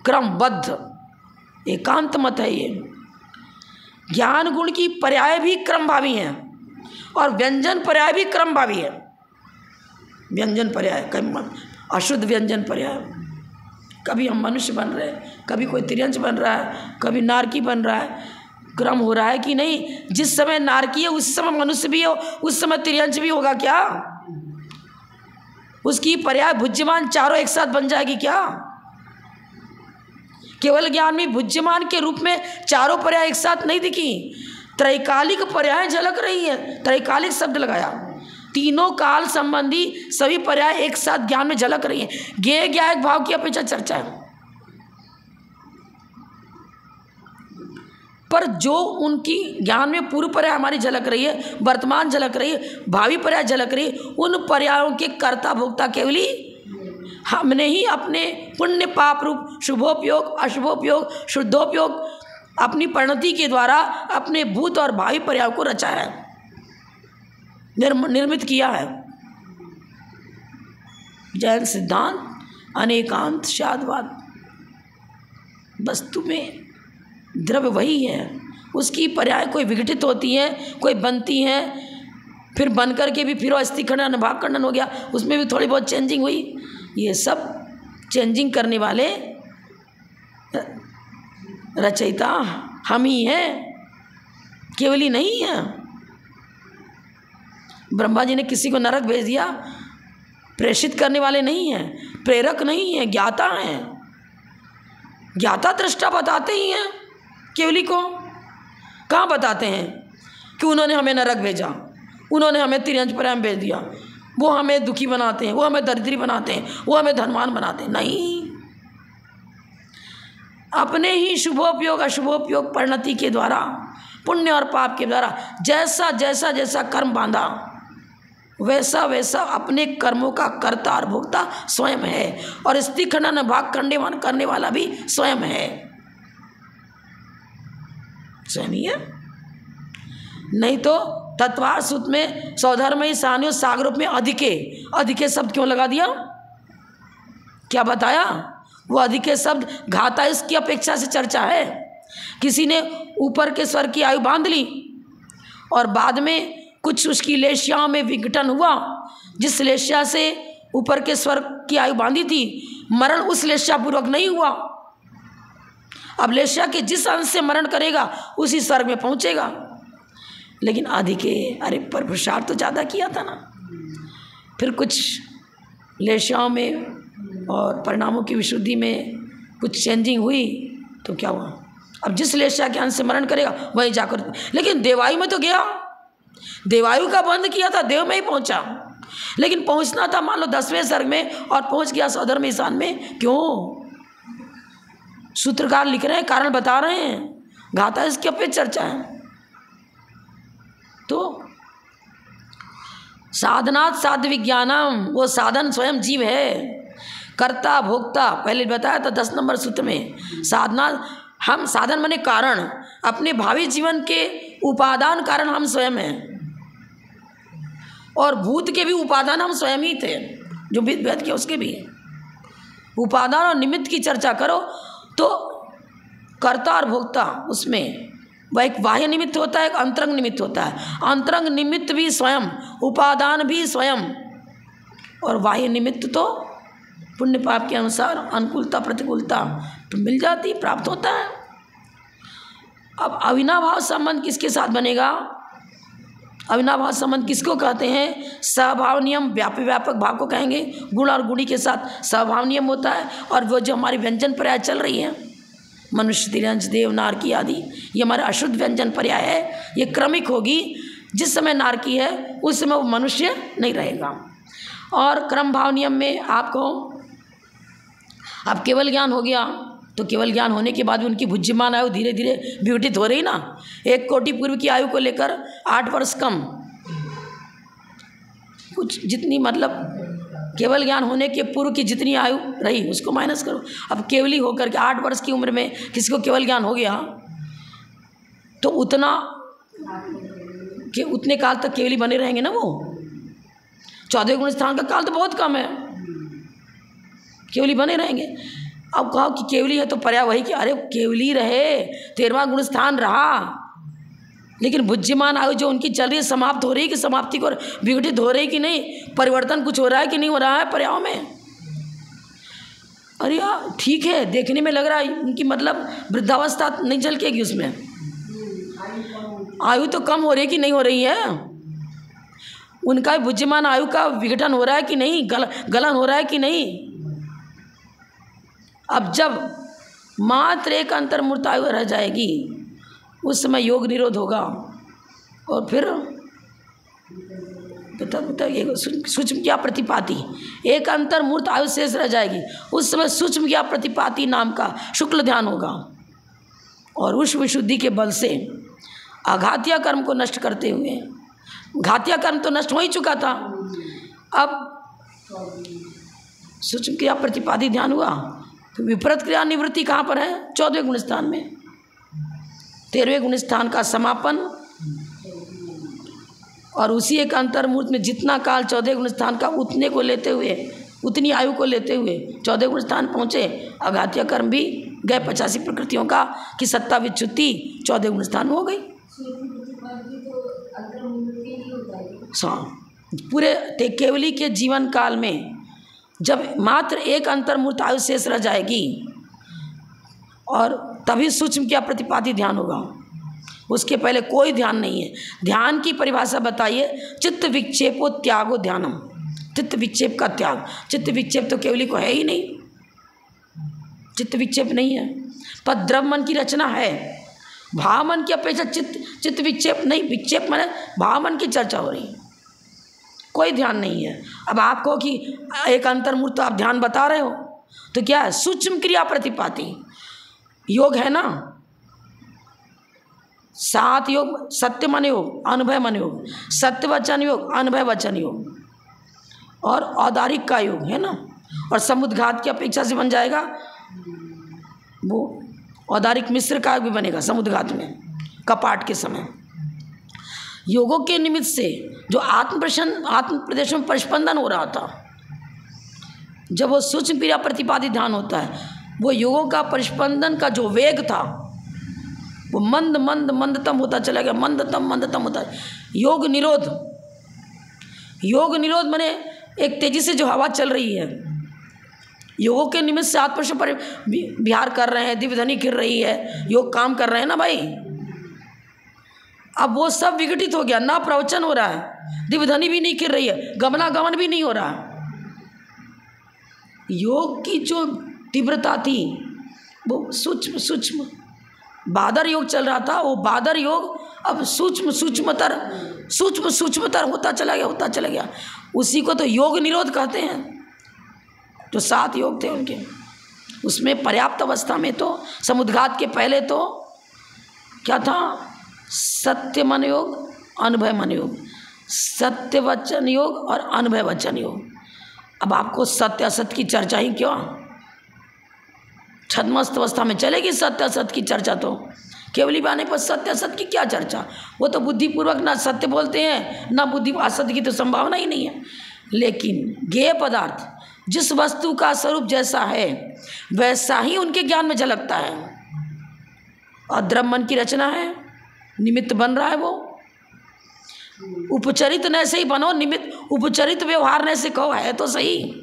क्रमबद्ध एकांत मत है ये। ज्ञान गुण की पर्याय भी क्रमभावी हैं और व्यंजन पर्याय भी क्रमभावी है। व्यंजन पर्याय अशुद्ध व्यंजन पर्याय, कभी हम मनुष्य बन रहे हैं, कभी कोई तिर्यंच बन रहा है, कभी नारकी बन रहा है। क्रम हो रहा है कि नहीं? जिस समय नारकी है उस समय मनुष्य भी हो, उस समय तिर्यंच भी होगा क्या? उसकी पर्याय भुज्यमान चारों एक साथ बन जाएगी क्या? केवल ज्ञान में भुज्यमान के रूप में चारों पर्याय एक साथ नहीं दिखी, त्रैकालिक पर्याय झलक रही है। त्रैकालिक शब्द लगाया, तीनों काल संबंधी सभी पर्याय एक साथ ज्ञान में झलक रही है। ज्ञेय ज्ञायक भाव की अपेक्षा चर्चा है, पर जो उनकी ज्ञान में पूर्व पर्याय हमारी झलक रही है, वर्तमान झलक रही है, भावी पर्याय झलक रही है, उन पर्यायों के कर्ता भोक्ता केवल ही हमने ही अपने पुण्य पाप रूप शुभोपयोग अशुभोपयोग शुद्धोपयोग अपनी परिणति के द्वारा अपने भूत और भावी पर्याय को रचा है, निर्मित किया है। जैन सिद्धांत अनेकांत शादवाद, वस्तु में द्रव्य वही है, उसकी पर्याय कोई विघटित होती है, कोई बनती है, फिर बन करके भी फिर अस्थि खंडन भाग खंडन हो गया, उसमें भी थोड़ी बहुत चेंजिंग हुई। ये सब चेंजिंग करने वाले रचयिता हम ही हैं, केवल ही नहीं है। ब्रह्मा जी ने किसी को नरक भेज दिया, प्रेषित करने वाले नहीं हैं, प्रेरक नहीं हैं, ज्ञाता हैं। ज्ञाता दृष्टा बताते ही हैं केवली को। कहाँ बताते हैं कि उन्होंने हमें नरक भेजा, उन्होंने हमें तिर्यंच पर्याय भेज दिया, वो हमें दुखी बनाते हैं, वो हमें दरिद्री बनाते हैं, वो हमें धनवान बनाते हैं? नहीं, अपने ही शुभोपयोग अशुभोपयोग परिणति के द्वारा, पुण्य और पाप के द्वारा जैसा जैसा जैसा कर्म बांधा, वैसा वैसा अपने कर्मों का कर्ता और भोक्ता स्वयं है, और स्थिति खंडन भाग खंडन करने वाला भी स्वयं है, स्वयं ही है। नहीं तो तत्वार सूत्र में सौधर्मयी सान्यो सागर रूप में अधिके शब्द क्यों लगा दिया? क्या बताया? वो अधिके शब्द घाता इसकी अपेक्षा से चर्चा है। किसी ने ऊपर के स्वर की आयु बांध ली और बाद में कुछ उसकी लेश्याओं में विघटन हुआ, जिस लेश्या से ऊपर के स्वर की आयु बांधी थी, मरण उस लेश्या पूर्वक नहीं हुआ। अब लेश्या के जिस अंश से मरण करेगा उसी स्वर्ग में पहुंचेगा। लेकिन अधिके, अरे पर प्रसार तो ज़्यादा किया था ना। फिर कुछ लेश्याओं में और परिणामों की विशुद्धि में कुछ चेंजिंग हुई तो क्या हुआ? अब जिस लेश्या के अंश से मरण करेगा वहीं जाकर, लेकिन देवायु में तो गया, देवायु का बंद किया था, देव में ही पहुंचा, लेकिन पहुंचना था मान लो 10वें सर्ग में और पहुंच गया सौधर्म ईशान में। क्यों? सूत्रकार लिख रहे हैं, कारण बता रहे हैं, घाता इसके पे चर्चा है। तो साधनात् साध्य विज्ञानम, वो साधन स्वयं जीव है, कर्ता भोक्ता। पहले बताया था 10 नंबर सूत्र में, साधना हम साधन माने कारण, अपने भावी जीवन के उपादान कारण हम स्वयं हैं, और भूत के भी उपादान हम स्वयं ही थे। जो वेद किया उसके भी। उपादान और निमित्त की चर्चा करो तो कर्ता और भोक्ता, उसमें वह एक बाह्य निमित्त होता है, एक अंतरंग निमित्त होता है। अंतरंग निमित्त भी स्वयं, उपादान भी स्वयं, और बाह्य निमित्त तो पुण्य पाप के अनुसार अनुकूलता प्रतिकूलता तो मिल जाती, प्राप्त होता है। अब अविनाभाव संबंध किसके साथ बनेगा? अविनाभाव संबंध किसको कहते हैं? सहभाव नियम, व्यापी व्यापक भाव को कहेंगे। गुण और गुणी के साथ सहभाव नियम होता है। और वो जो हमारी व्यंजन पर्याय चल रही है, मनुष्य, तिर्यंश, देव, नारकी आदि, ये हमारे अशुद्ध व्यंजन पर्याय है। ये क्रमिक होगी। जिस समय नारकी है उस समय वो मनुष्य नहीं रहेगा। और क्रम भाव नियम में आपको अब केवल ज्ञान हो गया तो केवल ज्ञान होने के बाद भी उनकी भुज्यमान आयु धीरे धीरे विघटित हो रही ना। 1 कोटि पूर्व की आयु को लेकर 8 वर्ष कम, कुछ जितनी मतलब केवल ज्ञान होने के पूर्व की जितनी आयु रही उसको माइनस करो। अब केवली होकर के 8 वर्ष की उम्र में किसी को केवल ज्ञान हो गया तो उतना कि उतने काल तक केवली बने रहेंगे ना वो। 14वें गुण स्थान का काल तो बहुत कम है, केवली बने रहेंगे। अब कहो कि केवली है तो पर्याय वही कि अरे केवली रहे, 13वां गुण स्थान रहा, लेकिन बुद्धिमान आयु जो उनकी चल रही है समाप्त हो रही है कि समाप्ति को विघटित हो रही कि नहीं, परिवर्तन कुछ हो रहा है कि नहीं हो रहा है पर्यायों में। अरे यार ठीक है, देखने में लग रहा है उनकी मतलब वृद्धावस्था नहीं झलकेगी उसमें, आयु तो कम हो रही है कि नहीं हो रही है, उनका बुद्धिमान आयु का विघटन हो रहा है कि नहीं, गलन हो रहा है कि नहीं। अब जब मात्र एक अंतर्मूर्त आयु रह जाएगी उस समय योग निरोध होगा और फिर सूक्ष्म क्या प्रतिपाति, एक अंतर्मूर्त आयु शेष रह जाएगी, उस समय सूक्ष्म क्या प्रतिपाति नाम का शुक्ल ध्यान होगा और उस विशुद्धि के बल से अघातीय कर्म को नष्ट करते हुए, घातीय कर्म तो नष्ट हो ही चुका था, अब सूक्ष्म क्रिया प्रतिपादी ध्यान हुआ। तो विपरीत क्रिया निवृत्ति कहाँ पर है? 14वें गुण स्थान में। 13वें गुण स्थान का समापन और उसी एक अंतर्मूर्त में जितना काल 14वें गुण स्थान का उतने को लेते हुए, उतनी आयु को लेते हुए 14वें गुण स्थान पहुँचे, अघातीय कर्म भी गए 85 प्रकृतियों का कि सत्ता विच्युति 14वें गुण स्थान में हो गई। पूरे केवली के जीवन काल में जब मात्र एक अंतर्मूर्त आयु शेष रह जाएगी और तभी सूक्ष्म क्या प्रतिपादी ध्यान होगा, उसके पहले कोई ध्यान नहीं है। ध्यान की परिभाषा बताइए। चित्त विक्षेपो त्यागो ध्यानम, चित्त विक्षेप का त्याग। चित्त विक्षेप तो केवली को है ही नहीं, चित्त विक्षेप नहीं है, पर द्रव्य मन की रचना है। भाव मन की अपेक्षा चित्त विक्षेप नहीं, विक्षेप माने भाव मन की चर्चा हो रही है, कोई ध्यान नहीं है। अब आप कहो कि एक अंतर्मूर्त आप ध्यान बता रहे हो तो क्या है? सूक्ष्म क्रिया प्रतिपाती योग है ना, 7 योग, सत्य मन योग, अनुभव मन योग, सत्य वचन योग, अनुभव वचन योग और औदारिक का योग है ना। और समुद्घात की अपेक्षा से बन जाएगा वो औदारिक मिश्र का भी बनेगा समुद्घात में, कपाट के समय। योगों के निमित्त से जो आत्म प्रदेश में परिस्पंदन हो रहा था, जब वो सूक्ष्म क्रिया प्रतिपादित ध्यान होता है, वो योगों का परिस्पंदन का जो वेग था वो मंदतम होता चला गया, मंदतम होता है। योग निरोध माने एक तेजी से जो हवा चल रही है, योगों के निमित्त से आत्मप्रदेश पर विहार कर रहे हैं, दिव्य ध्वनि गिर रही है, योग काम कर रहे हैं ना भाई। अब वो सब विघटित हो गया, ना प्रवचन हो रहा है, दिव्य ध्वनि भी नहीं गिर रही है, गमनागमन भी नहीं हो रहा है। योग की जो तीव्रता थी वो सूक्ष्म बादर योग चल रहा था, वो बादर योग अब सूक्ष्मतर होता चला गया। उसी को तो योग निरोध कहते हैं। जो 7 योग थे उनके, उसमें पर्याप्त अवस्था में तो समुद्घात के पहले तो क्या था? सत्य मन योग, अनुभव मन योग, सत्य वचन योग और अनुभव वचन योग। अब आपको सत्य असत्य की चर्चा ही क्यों? छद्मस्त अवस्था में चलेगी सत्य असत्य की चर्चा, तो केवली बाने पर सत्य असत्य की क्या चर्चा? वो तो बुद्धिपूर्वक ना सत्य बोलते हैं ना बुद्धि, असत्य की तो संभावना ही नहीं है। लेकिन ज्ञेय पदार्थ जिस वस्तु का स्वरूप जैसा है वैसा ही उनके ज्ञान में झलकता है। और द्रव्य मन की रचना है, निमित्त बन रहा है वो। उपचरित न से ही बनो, निमित्त उपचरित व्यवहार न से कहो, है तो सही।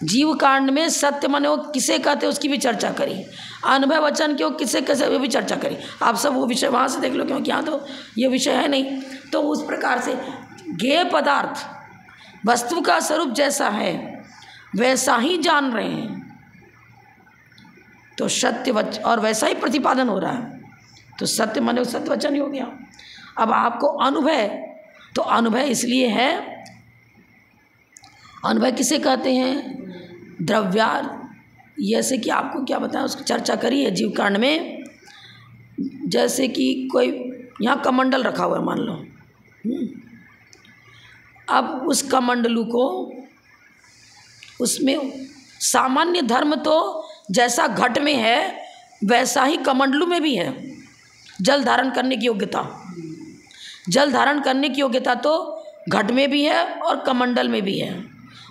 जीव कांड में सत्य मनो किसे कहते उसकी भी चर्चा करी, अनुभव वचन क्यों किसे कैसे वो भी चर्चा करी। आप सब वो विषय वहाँ से देख लो, क्योंकि यहाँ तो ये विषय है नहीं। तो उस प्रकार से ज्ञेय पदार्थ वस्तु का स्वरूप जैसा है वैसा ही जान रहे हैं, तो सत्य वचन और वैसा ही प्रतिपादन हो रहा है, तो सत्य मनो सत्य वचन ही हो गया। अब आपको अनुभव, तो अनुभव इसलिए है, अनुभव किसे कहते हैं? द्रव्यार, जैसे कि आपको क्या बताया उसकी चर्चा करी है जीव कांड में। जैसे कि कोई यहाँ कमंडल रखा हुआ है मान लो, अब उस कमंडलू को, उसमें सामान्य धर्म तो जैसा घट में है वैसा ही कमंडलू में भी है। जल धारण करने की योग्यता, जल धारण करने की योग्यता तो घट में भी है और कमंडल में भी है।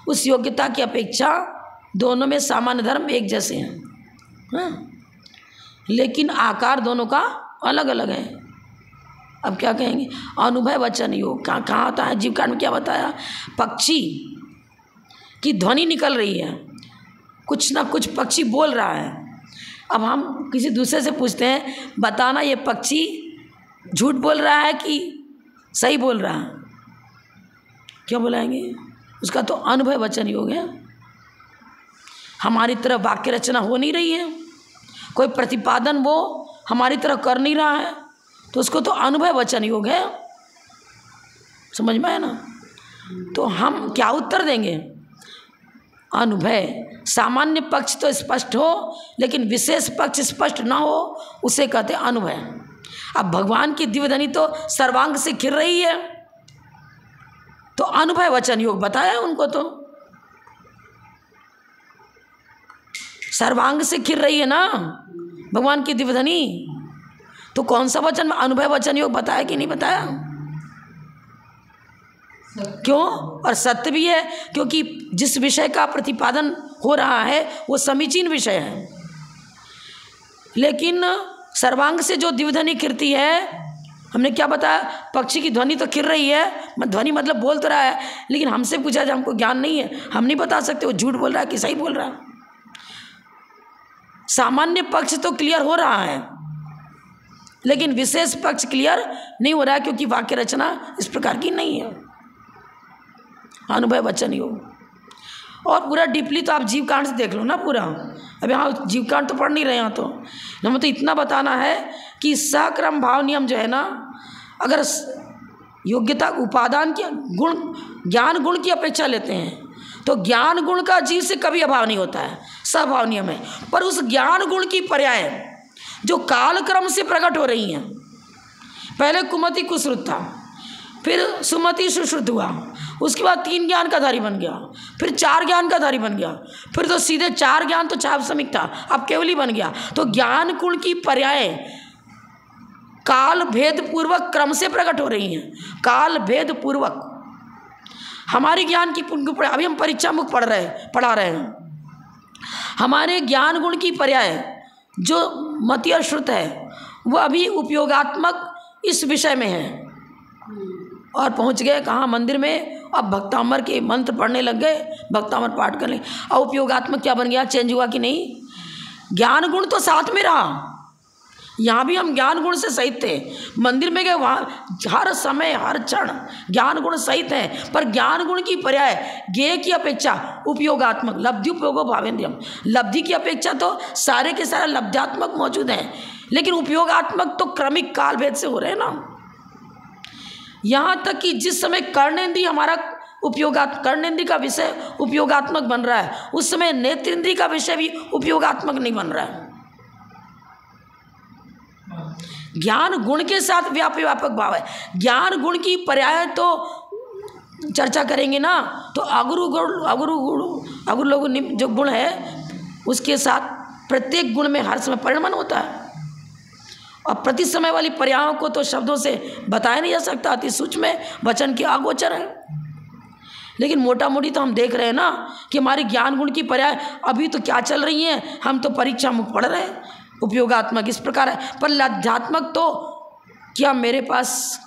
उस योग्यता की अपेक्षा दोनों में सामान्य धर्म एक जैसे हैं, हाँ, लेकिन आकार दोनों का अलग अलग है। अब क्या कहेंगे? अनुभव वचन योग कहाँ आता है? जीव कांड में क्या बताया? पक्षी की ध्वनि निकल रही है, कुछ ना कुछ पक्षी बोल रहा है। अब हम किसी दूसरे से पूछते हैं, बताना ये पक्षी झूठ बोल रहा है कि सही बोल रहा है, क्या बुलाएंगे? उसका तो अनुभव वचन योग है। हमारी तरह वाक्य रचना हो नहीं रही है, कोई प्रतिपादन वो हमारी तरह कर नहीं रहा है, तो उसको तो अनुभव वचन योग है। समझ में आया ना? तो हम क्या उत्तर देंगे? अनुभव। सामान्य पक्ष तो स्पष्ट हो लेकिन विशेष पक्ष स्पष्ट ना हो, उसे कहते अनुभव। अब भगवान की दिव्यधनी तो सर्वांग से खिल रही है, तो अनुभव वचन योग बताया उनको, तो सर्वांग से खिल रही है ना भगवान की दिव्यधनी, तो कौन सा वचन? अनुभव वचन योग बताया कि नहीं बताया? क्यों? और सत्य भी है, क्योंकि जिस विषय का प्रतिपादन हो रहा है वो समीचीन विषय है। लेकिन सर्वांग से जो दिव्यधनी खिलती है, हमने क्या बताया? पक्षी की ध्वनि तो खिल रही है, ध्वनि मतलब बोल तो रहा है, लेकिन हमसे पूछा जाए, हमको ज्ञान नहीं है, हम नहीं बता सकते वो झूठ बोल रहा है कि सही बोल रहा है। सामान्य पक्ष तो क्लियर हो रहा है लेकिन विशेष पक्ष क्लियर नहीं हो रहा है, क्योंकि वाक्य रचना इस प्रकार की नहीं है। अनुभव वचन योग। और पूरा डीपली तो आप जीव कांड से देख लो ना पूरा। अब यहाँ जीव कांड तो पढ़ नहीं रहे हैं, तो हमें तो इतना बताना है कि सक्रम भाव नियम जो है ना, अगर योग्यता उपादान की गुण ज्ञान गुण की अपेक्षा लेते हैं तो ज्ञान गुण का जीव से कभी अभाव नहीं होता है, सभाव नियम है। पर उस ज्ञान गुण की पर्याय जो काल क्रम से प्रकट हो रही हैं, पहले कुमति कुश्रुत था, फिर सुमति सुश्रुत हुआ, उसके बाद 3 ज्ञान का धारी बन गया, फिर 4 ज्ञान का धारी बन गया, फिर तो सीधे 4 ज्ञान तो चापसमिक था, अब केवली बन गया। तो ज्ञान गुण की पर्याय काल भेद पूर्वक क्रम से प्रकट हो रही हैं। काल भेद पूर्वक हमारी ज्ञान की अभी हम परीक्षा मुख पढ़ा रहे हैं। हमारे ज्ञान गुण की पर्याय जो मति और श्रुत है वो अभी उपयोगात्मक इस विषय में है, और पहुंच गए कहाँ? मंदिर में। अब भक्तामर के मंत्र पढ़ने लग गए, भक्तामर पाठ करने, और उपयोगात्मक क्या बन गया? चेंज हुआ कि नहीं? ज्ञान गुण तो साथ में रहा, यहाँ भी हम ज्ञान गुण से सहित थे। मंदिर में गए, वहाँ हर समय हर क्षण ज्ञान गुण सहित हैं, पर ज्ञान गुण की पर्याय ज्ञेय की अपेक्षा उपयोगात्मक, लब्धि उपयोगो भावेन्द्रियम, लब्धि की अपेक्षा तो सारे के सारे लब्ध्यात्मक मौजूद हैं, लेकिन उपयोगात्मक तो क्रमिक काल भेद से हो रहे हैं ना। यहाँ तक कि जिस समय कर्णेंद्रिय हमारा कर्णेंद्रिय का विषय उपयोगात्मक बन रहा है, उस समय नेत्रेंद्रिय का विषय भी उपयोगात्मक नहीं बन रहा है। ज्ञान गुण के साथ व्यापक भाव है। ज्ञान गुण की पर्याय तो चर्चा करेंगे ना, तो अगुरु लोग जो गुण है उसके साथ प्रत्येक गुण में हर समय परिणमन होता है। और प्रति समय वाली पर्यायों को तो शब्दों से बताया नहीं जा सकता, अति सूक्ष्म है, वचन के अगोचर है। लेकिन मोटा मोटी तो हम देख रहे हैं ना कि हमारी ज्ञान गुण की पर्याय अभी तो क्या चल रही हैं, हम तो परीक्षा मुख पढ़ रहे हैं। उपयोगात्मक इस प्रकार है, पर लब्ध्यात्मक तो क्या मेरे पास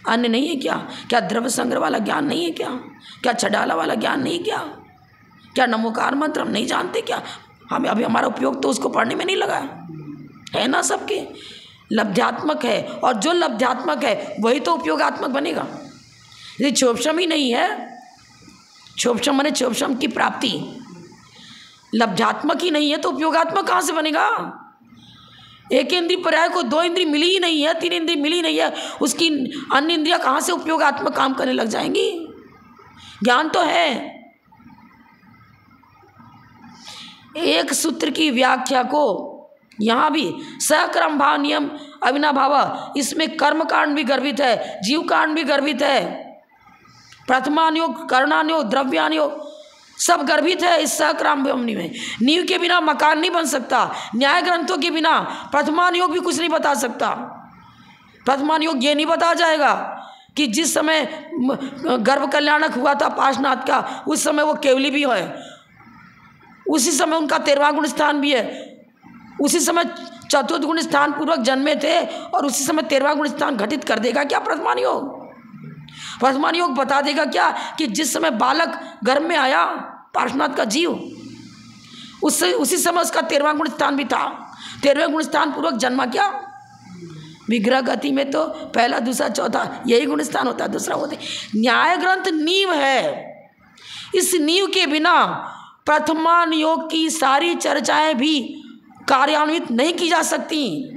अन्य नहीं है क्या द्रव्य संग्रह वाला ज्ञान नहीं है क्या छडाला वाला ज्ञान नहीं क्या नमोकार मंत्र हम नहीं जानते क्या? हमें अभी हमारा उपयोग तो उसको पढ़ने में नहीं लगा है ना। सबके लब्ध्यात्मक है, और जो लब्ध्यात्मक है वही तो उपयोगात्मक बनेगा। यदि क्षोभशम ही नहीं है, क्षोभशम माने क्षोभशम की प्राप्ति, लब्ध्यात्मक ही नहीं है तो उपयोगात्मक कहाँ से बनेगा? एक इंद्रिय पर्याय को दो इंद्रिय मिली ही नहीं है, तीन इंद्रिय मिली नहीं है, उसकी अन्य इंद्रियां कहाँ से उपयोगात्मक काम करने लग जाएंगी? ज्ञान तो है। एक सूत्र की व्याख्या को यहाँ भी सहक्रम भाव नियम अविनाभाव, इसमें कर्म कांड भी गर्भित है, जीव कांड भी गर्भित है, प्रथमानुयोग, कर्णानुयोग, द्रव्यानुयोग सब गर्भित है इस सहक्रम में। नींव के बिना मकान नहीं बन सकता, न्याय ग्रंथों के बिना प्रथमानुयोग भी कुछ नहीं बता सकता। प्रथमानुयोग ये नहीं बता जाएगा कि जिस समय गर्भ कल्याणक हुआ था पार्श्वनाथ का, उस समय वो केवली भी है, उसी समय उनका 13वां गुण स्थान भी है, उसी समय चतुर्थ गुण स्थान पूर्वक जन्मे थे, और उसी समय 13वां गुण स्थान घटित कर देगा क्या प्रथमानुयोग? प्रथमानुयोग बता देगा क्या कि जिस समय बालक गर्भ में आया पार्श्वनाथ का जीव, उसी समय उसका 13वां गुण स्थान भी था, 13वें गुण स्थान पूर्वक जन्मा क्या? विग्रह गति में तो पहला दूसरा चौथा यही गुण स्थान होता है, दूसरा होते। न्याय ग्रंथ नींव है, इस नींव के बिना प्रथमानुयोग की सारी चर्चाएं भी कार्यान्वित नहीं की जा सकती।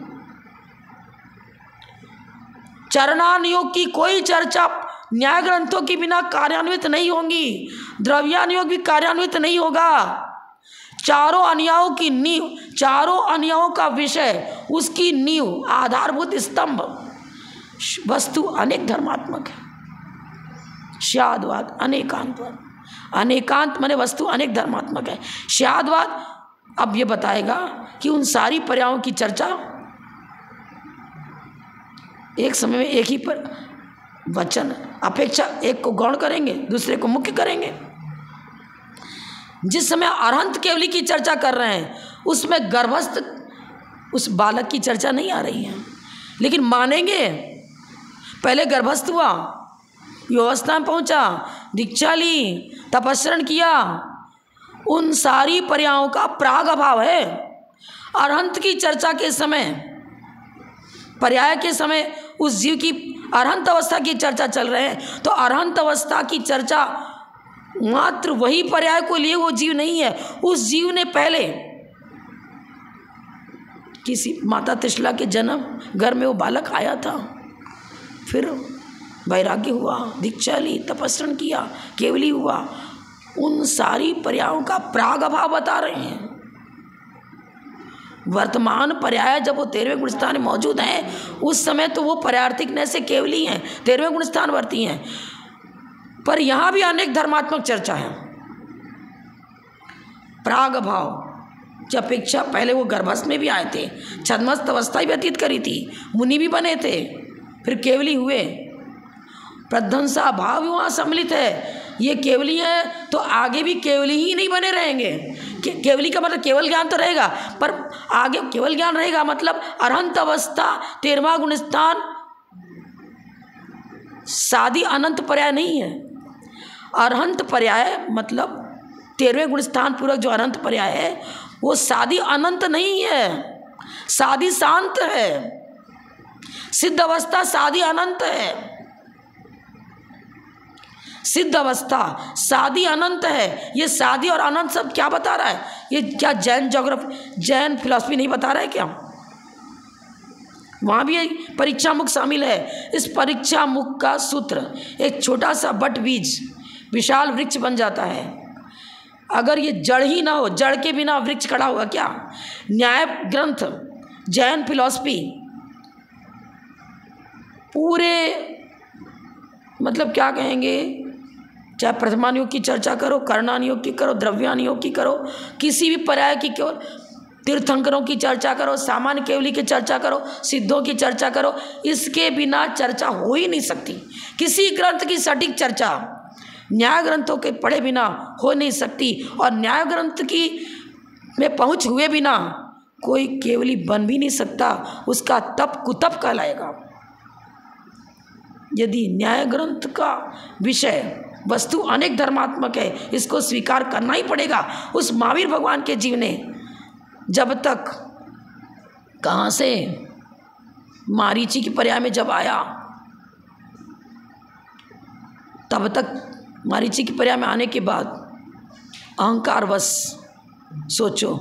चरणानुयोग की कोई चर्चा न्याय ग्रंथों के बिना कार्यान्वित नहीं होंगी, द्रव्यानुयोग भी कार्यान्वित नहीं होगा। चारों अनुयायों की नींव, चारों अनुयायों का विषय, उसकी नींव, आधारभूत स्तंभ वस्तु अनेक धर्मात्मक है। स्याद्वाद अनेकांत, अनेकांत माने वस्तु अनेक धर्मात्मक है। स्याद्वाद अब ये बताएगा कि उन सारी पर्यायों की चर्चा एक समय में एक ही पर वचन अपेक्षा एक को गौण करेंगे, दूसरे को मुख्य करेंगे। जिस समय अरहंत केवली की चर्चा कर रहे हैं उसमें गर्भस्थ उस बालक की चर्चा नहीं आ रही है, लेकिन मानेंगे पहले गर्भस्थ हुआ, युवावस्था में पहुंचा, दीक्षा ली, तपस्रण किया, उन सारी पर्यायों का प्राग अभाव है। अरहंत की चर्चा के समय, पर्याय के समय उस जीव की अरहंत अवस्था की चर्चा चल रहे हैं, तो अरहंत अवस्था की चर्चा मात्र वही पर्याय को लिए वो जीव नहीं है। उस जीव ने पहले किसी माता त्रिशला के जन्म घर में वो बालक आया था, फिर वैराग्य हुआ, दीक्षा ली, तपस्रण किया, केवली हुआ, उन सारी पर्यायों का प्राग अभाव बता रहे हैं। वर्तमान पर्याय जब वो 13वें गुण स्थान में मौजूद हैं, उस समय तो वो पर्यार्थिक नय से केवली हैं, 13वें गुण स्थान वर्ती हैं, पर यहाँ भी अनेक धर्मात्मक चर्चा है। प्राग भाव की अपेक्षा पहले वो गर्भस्थ में भी आए थे, छद्मस्थ अवस्था ही व्यतीत करी थी, मुनि भी बने थे, फिर केवली हुए, प्रध्वंसा भाव वहाँ सम्मिलित है। ये केवली है तो आगे भी केवली ही नहीं बने रहेंगे। केवली का मतलब केवल ज्ञान तो रहेगा, पर आगे केवल ज्ञान रहेगा मतलब अरहंत अवस्था 13वां गुण स्थान सादी अनंत पर्याय नहीं है। अरहंत पर्याय मतलब 13वें गुण स्थान पूर्वक जो अनंत पर्याय है वो सादी अनंत नहीं है, सादी शांत है। सिद्ध अवस्था सादी अनंत है, सिद्ध अवस्था सादी अनंत है। ये सादी और अनंत सब क्या बता रहा है? ये क्या जैन ज्योग्राफी, जैन फिलॉसफी नहीं बता रहा है क्या? वहाँ भी परीक्षा मुख शामिल है। इस परीक्षा मुख का सूत्र एक छोटा सा बट बीज विशाल वृक्ष बन जाता है। अगर ये जड़ ही ना हो, जड़ के बिना वृक्ष खड़ा होगा क्या? न्याय ग्रंथ, जैन फिलॉसफी पूरे मतलब क्या कहेंगे, चाहे प्रथमानुयोग की चर्चा करो, कर्णानुयोग की करो, द्रव्यानुयोग की करो, किसी भी पर्याय की केवल तीर्थंकरों की चर्चा करो, सामान्य केवली की चर्चा करो, सिद्धों की चर्चा करो, इसके बिना चर्चा हो ही नहीं सकती। किसी ग्रंथ की सटीक चर्चा न्याय ग्रंथों के पढ़े बिना हो नहीं सकती, और न्याय ग्रंथ की में पहुँच हुए बिना कोई केवली बन भी नहीं सकता, उसका तप कुतप कहलाएगा। यदि न्याय ग्रंथ का विषय वस्तु अनेक धर्मात्मक है, इसको स्वीकार करना ही पड़ेगा। उस महावीर भगवान के जीव ने जब तक कहाँ से मारीची की पर्याय में जब आया, तब तक मारीची की पर्याय में आने के बाद अहंकार वश सोचो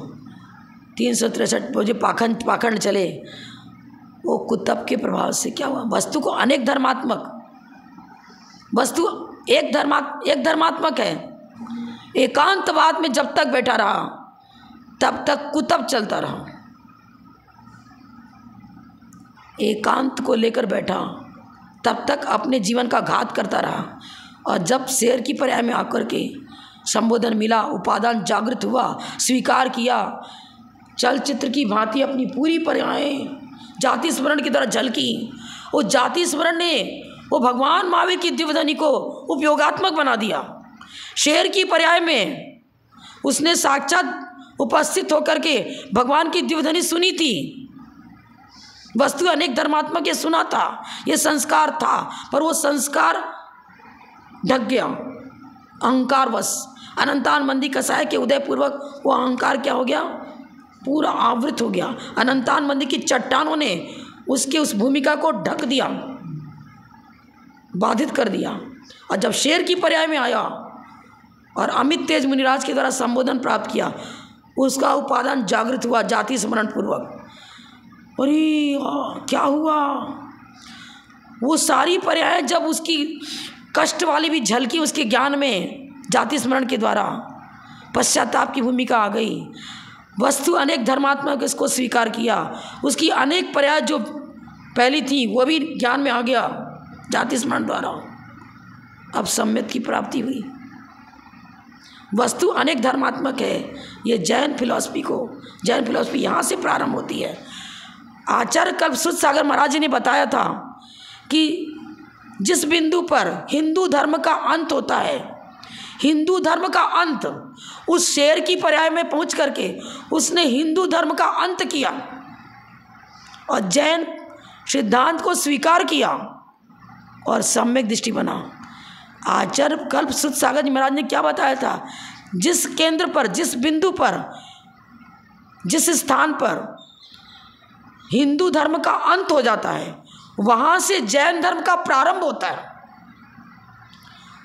363 जो पाखंड चले, वो कुतब के प्रभाव से क्या हुआ? वस्तु को अनेक धर्मात्मक, वस्तु एक धर्मात्मक है। एकांतवाद में जब तक बैठा रहा तब तक कुतब चलता रहा। एकांत को लेकर बैठा तब तक अपने जीवन का घात करता रहा, और जब शेर की पर्याय में आकर के संबोधन मिला, उपादान जागृत हुआ, स्वीकार किया, चलचित्र की भांति अपनी पूरी पर्यायें जाति स्मरण की तरह झलकी। वो जाति स्मरण ने वो भगवान महावीर की दिव्यध्वनि को उपयोगात्मक बना दिया। शेर की पर्याय में उसने साक्षात उपस्थित होकर के भगवान की दिव्यध्वनि सुनी थी। वस्तु अनेक धर्मात्मक ये सुना था, ये संस्कार था, पर वो संस्कार ढक गया अहंकारवश। अनंतान मंदी कसाय के उदय पूर्वक वो अहंकार क्या हो गया? पूरा आवृत हो गया। अनंतान मंदी की चट्टानों ने उसके उस भूमिका को ढक दिया, बाधित कर दिया। और जब शेर की पर्याय में आया और अमित तेज मुनिराज के द्वारा संबोधन प्राप्त किया, उसका उपादान जागृत हुआ जाति स्मरण पूर्वक। अरे क्या हुआ? वो सारी पर्याय जब उसकी कष्ट वाली भी झलकी उसके ज्ञान में जाति स्मरण के द्वारा, पश्चाताप की भूमिका आ गई। वस्तु अनेक धर्मात्मक इसको स्वीकार किया, उसकी अनेक पर्याय जो पहली थी वो भी ज्ञान में आ गया जाति स्मरण द्वारा। अब सम्यक की प्राप्ति हुई। वस्तु अनेक धर्मात्मक है। ये जैन फिलॉसफी यहाँ से प्रारंभ होती है। आचार्य कल्पसूत्र सागर महाराज जी ने बताया था कि जिस बिंदु पर हिंदू धर्म का अंत होता है, हिंदू धर्म का अंत, उस शेर की पर्याय में पहुंच करके उसने हिंदू धर्म का अंत किया और जैन सिद्धांत को स्वीकार किया और सम्यक दृष्टि बना। आचार्य कल्पसूत्र सागर जी महाराज ने क्या बताया था? जिस केंद्र पर, जिस बिंदु पर, जिस स्थान पर हिंदू धर्म का अंत हो जाता है, वहाँ से जैन धर्म का प्रारंभ होता है।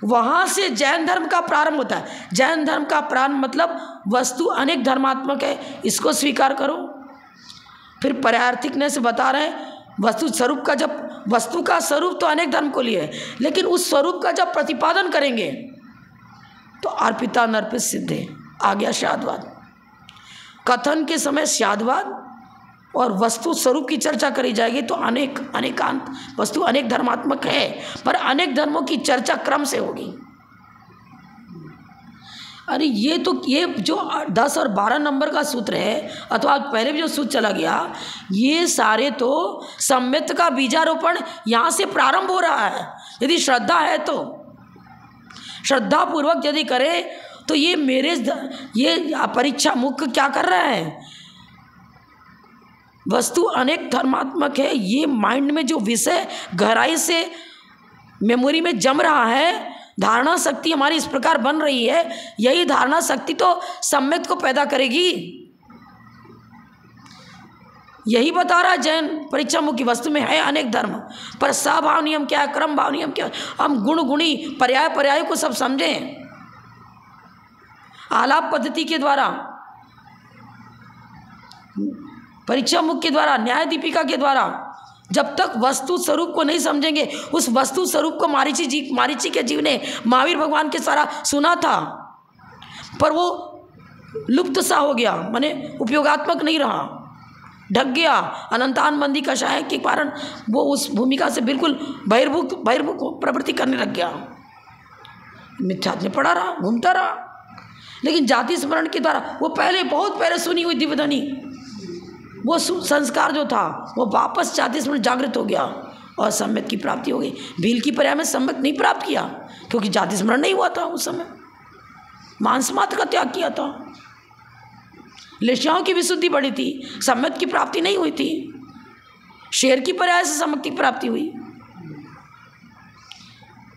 वहाँ से जैन धर्म का प्रारंभ होता है। जैन धर्म का प्रारंभ मतलब वस्तु अनेक धर्मात्मक है, इसको स्वीकार करो। फिर पर्यायर्थिकने से बता रहे हैं वस्तु स्वरूप का, जब वस्तु का स्वरूप तो अनेक धर्म को लिए है, लेकिन उस स्वरूप का जब प्रतिपादन करेंगे तो अर्पिता नर्पित सिद्धे, आ गया शादवाद। कथन के समय शादवाद और वस्तु स्वरूप की चर्चा करी जाएगी तो अनेकांत वस्तु अनेक धर्मात्मक है, पर अनेक धर्मों की चर्चा क्रम से होगी। अरे ये जो 10 और 12 नंबर का सूत्र है, अथवा पहले भी जो सूत्र चला गया, ये सारे तो सम्यक का बीजारोपण यहाँ से प्रारंभ हो रहा है। यदि श्रद्धा है तो श्रद्धा पूर्वक यदि करे तो ये परीक्षा मुख्य क्या कर रहा है? वस्तु अनेक धर्मात्मक है, ये माइंड में जो विषय गहराई से मेमोरी में जम रहा है, धारणा शक्ति हमारी इस प्रकार बन रही है, यही धारणा शक्ति तो सम्यक को पैदा करेगी। यही बता रहा है जैन परीक्षा मुख्य। वस्तु में है अनेक धर्म, पर सभाव नियम क्या है, क्रम भाव नियम क्या है, हम गुण गुणी पर्याय को सब समझें। आलाप पद्धति के द्वारा, परीक्षा मुख के द्वारा, न्याय दीपिका के द्वारा जब तक वस्तु स्वरूप को नहीं समझेंगे, उस वस्तु स्वरूप को मारीची के जीव ने महावीर भगवान के सारा सुना था, पर वो लुप्त सा हो गया, माने उपयोगात्मक नहीं रहा, ढक गया। अनंतान मंदी कषाय के कारण वो उस भूमिका से बिल्कुल बहिर्मुख प्रवृत्ति करने लग गया। मिथ्यात्व में पड़ा रहा, घूमता रहा। लेकिन जाति स्मरण के द्वारा वो पहले बहुत पहले सुनी हुई दिव्यध्वनि, वो संस्कार जो था वो वापस जाति स्मरण जागृत हो गया और सम्यक की प्राप्ति हो गई। भील की पर्याय में सम्यक नहीं प्राप्त किया क्योंकि जाति स्मरण नहीं हुआ था उस समय, मांस मात्र का त्याग किया था। लेशाओं की विशुद्धि बढ़ी थी, सम्यक की प्राप्ति नहीं हुई थी। शेर की पर्याय से सम्यक की प्राप्ति हुई।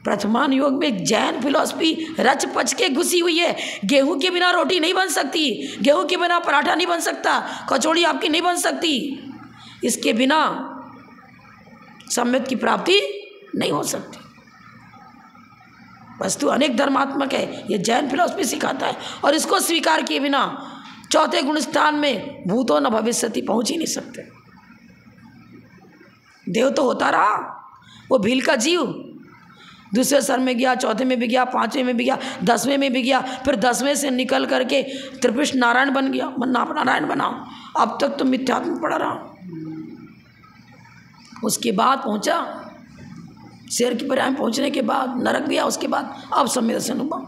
प्रथमान योग में जैन फिलॉसफी रच पच के घुसी हुई है। गेहूं के बिना रोटी नहीं बन सकती, गेहूं के बिना पराठा नहीं बन सकता, कचौड़ी आपकी नहीं बन सकती। इसके बिना सम्यक की प्राप्ति नहीं हो सकती। वस्तु अनेक धर्मात्मक है, ये जैन फिलॉसफी सिखाता है, और इसको स्वीकार किए बिना चौथे गुण स्थान में भूतो न भविष्यति पहुंच ही नहीं सकते। देव तो होता रहा, वो भील का जीव दूसरे स्तर में गया, चौथे में भी गया, पांचवें में भी गया, 10वें में भी गया, फिर 10वें से निकल करके त्रिपुष्ट नारायण बन गया, नारायण बना। अब तक तो मिथ्यात्म पड़ा रहा। उसके बाद पहुंचा शेर की पर्याय में पहुंचने के बाद नरक गया, उसके बाद अब सम्यक दर्शन हुआ।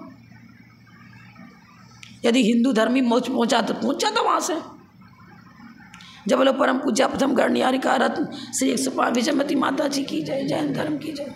यदि हिंदू धर्म ही पहुंचा तो पहुंचा था वहां से। जब लोग परम पूज्य प्रथम गणनियारिका रत्न श्री 105 विजयमती माता जी की जय, जैन धर्म की जय।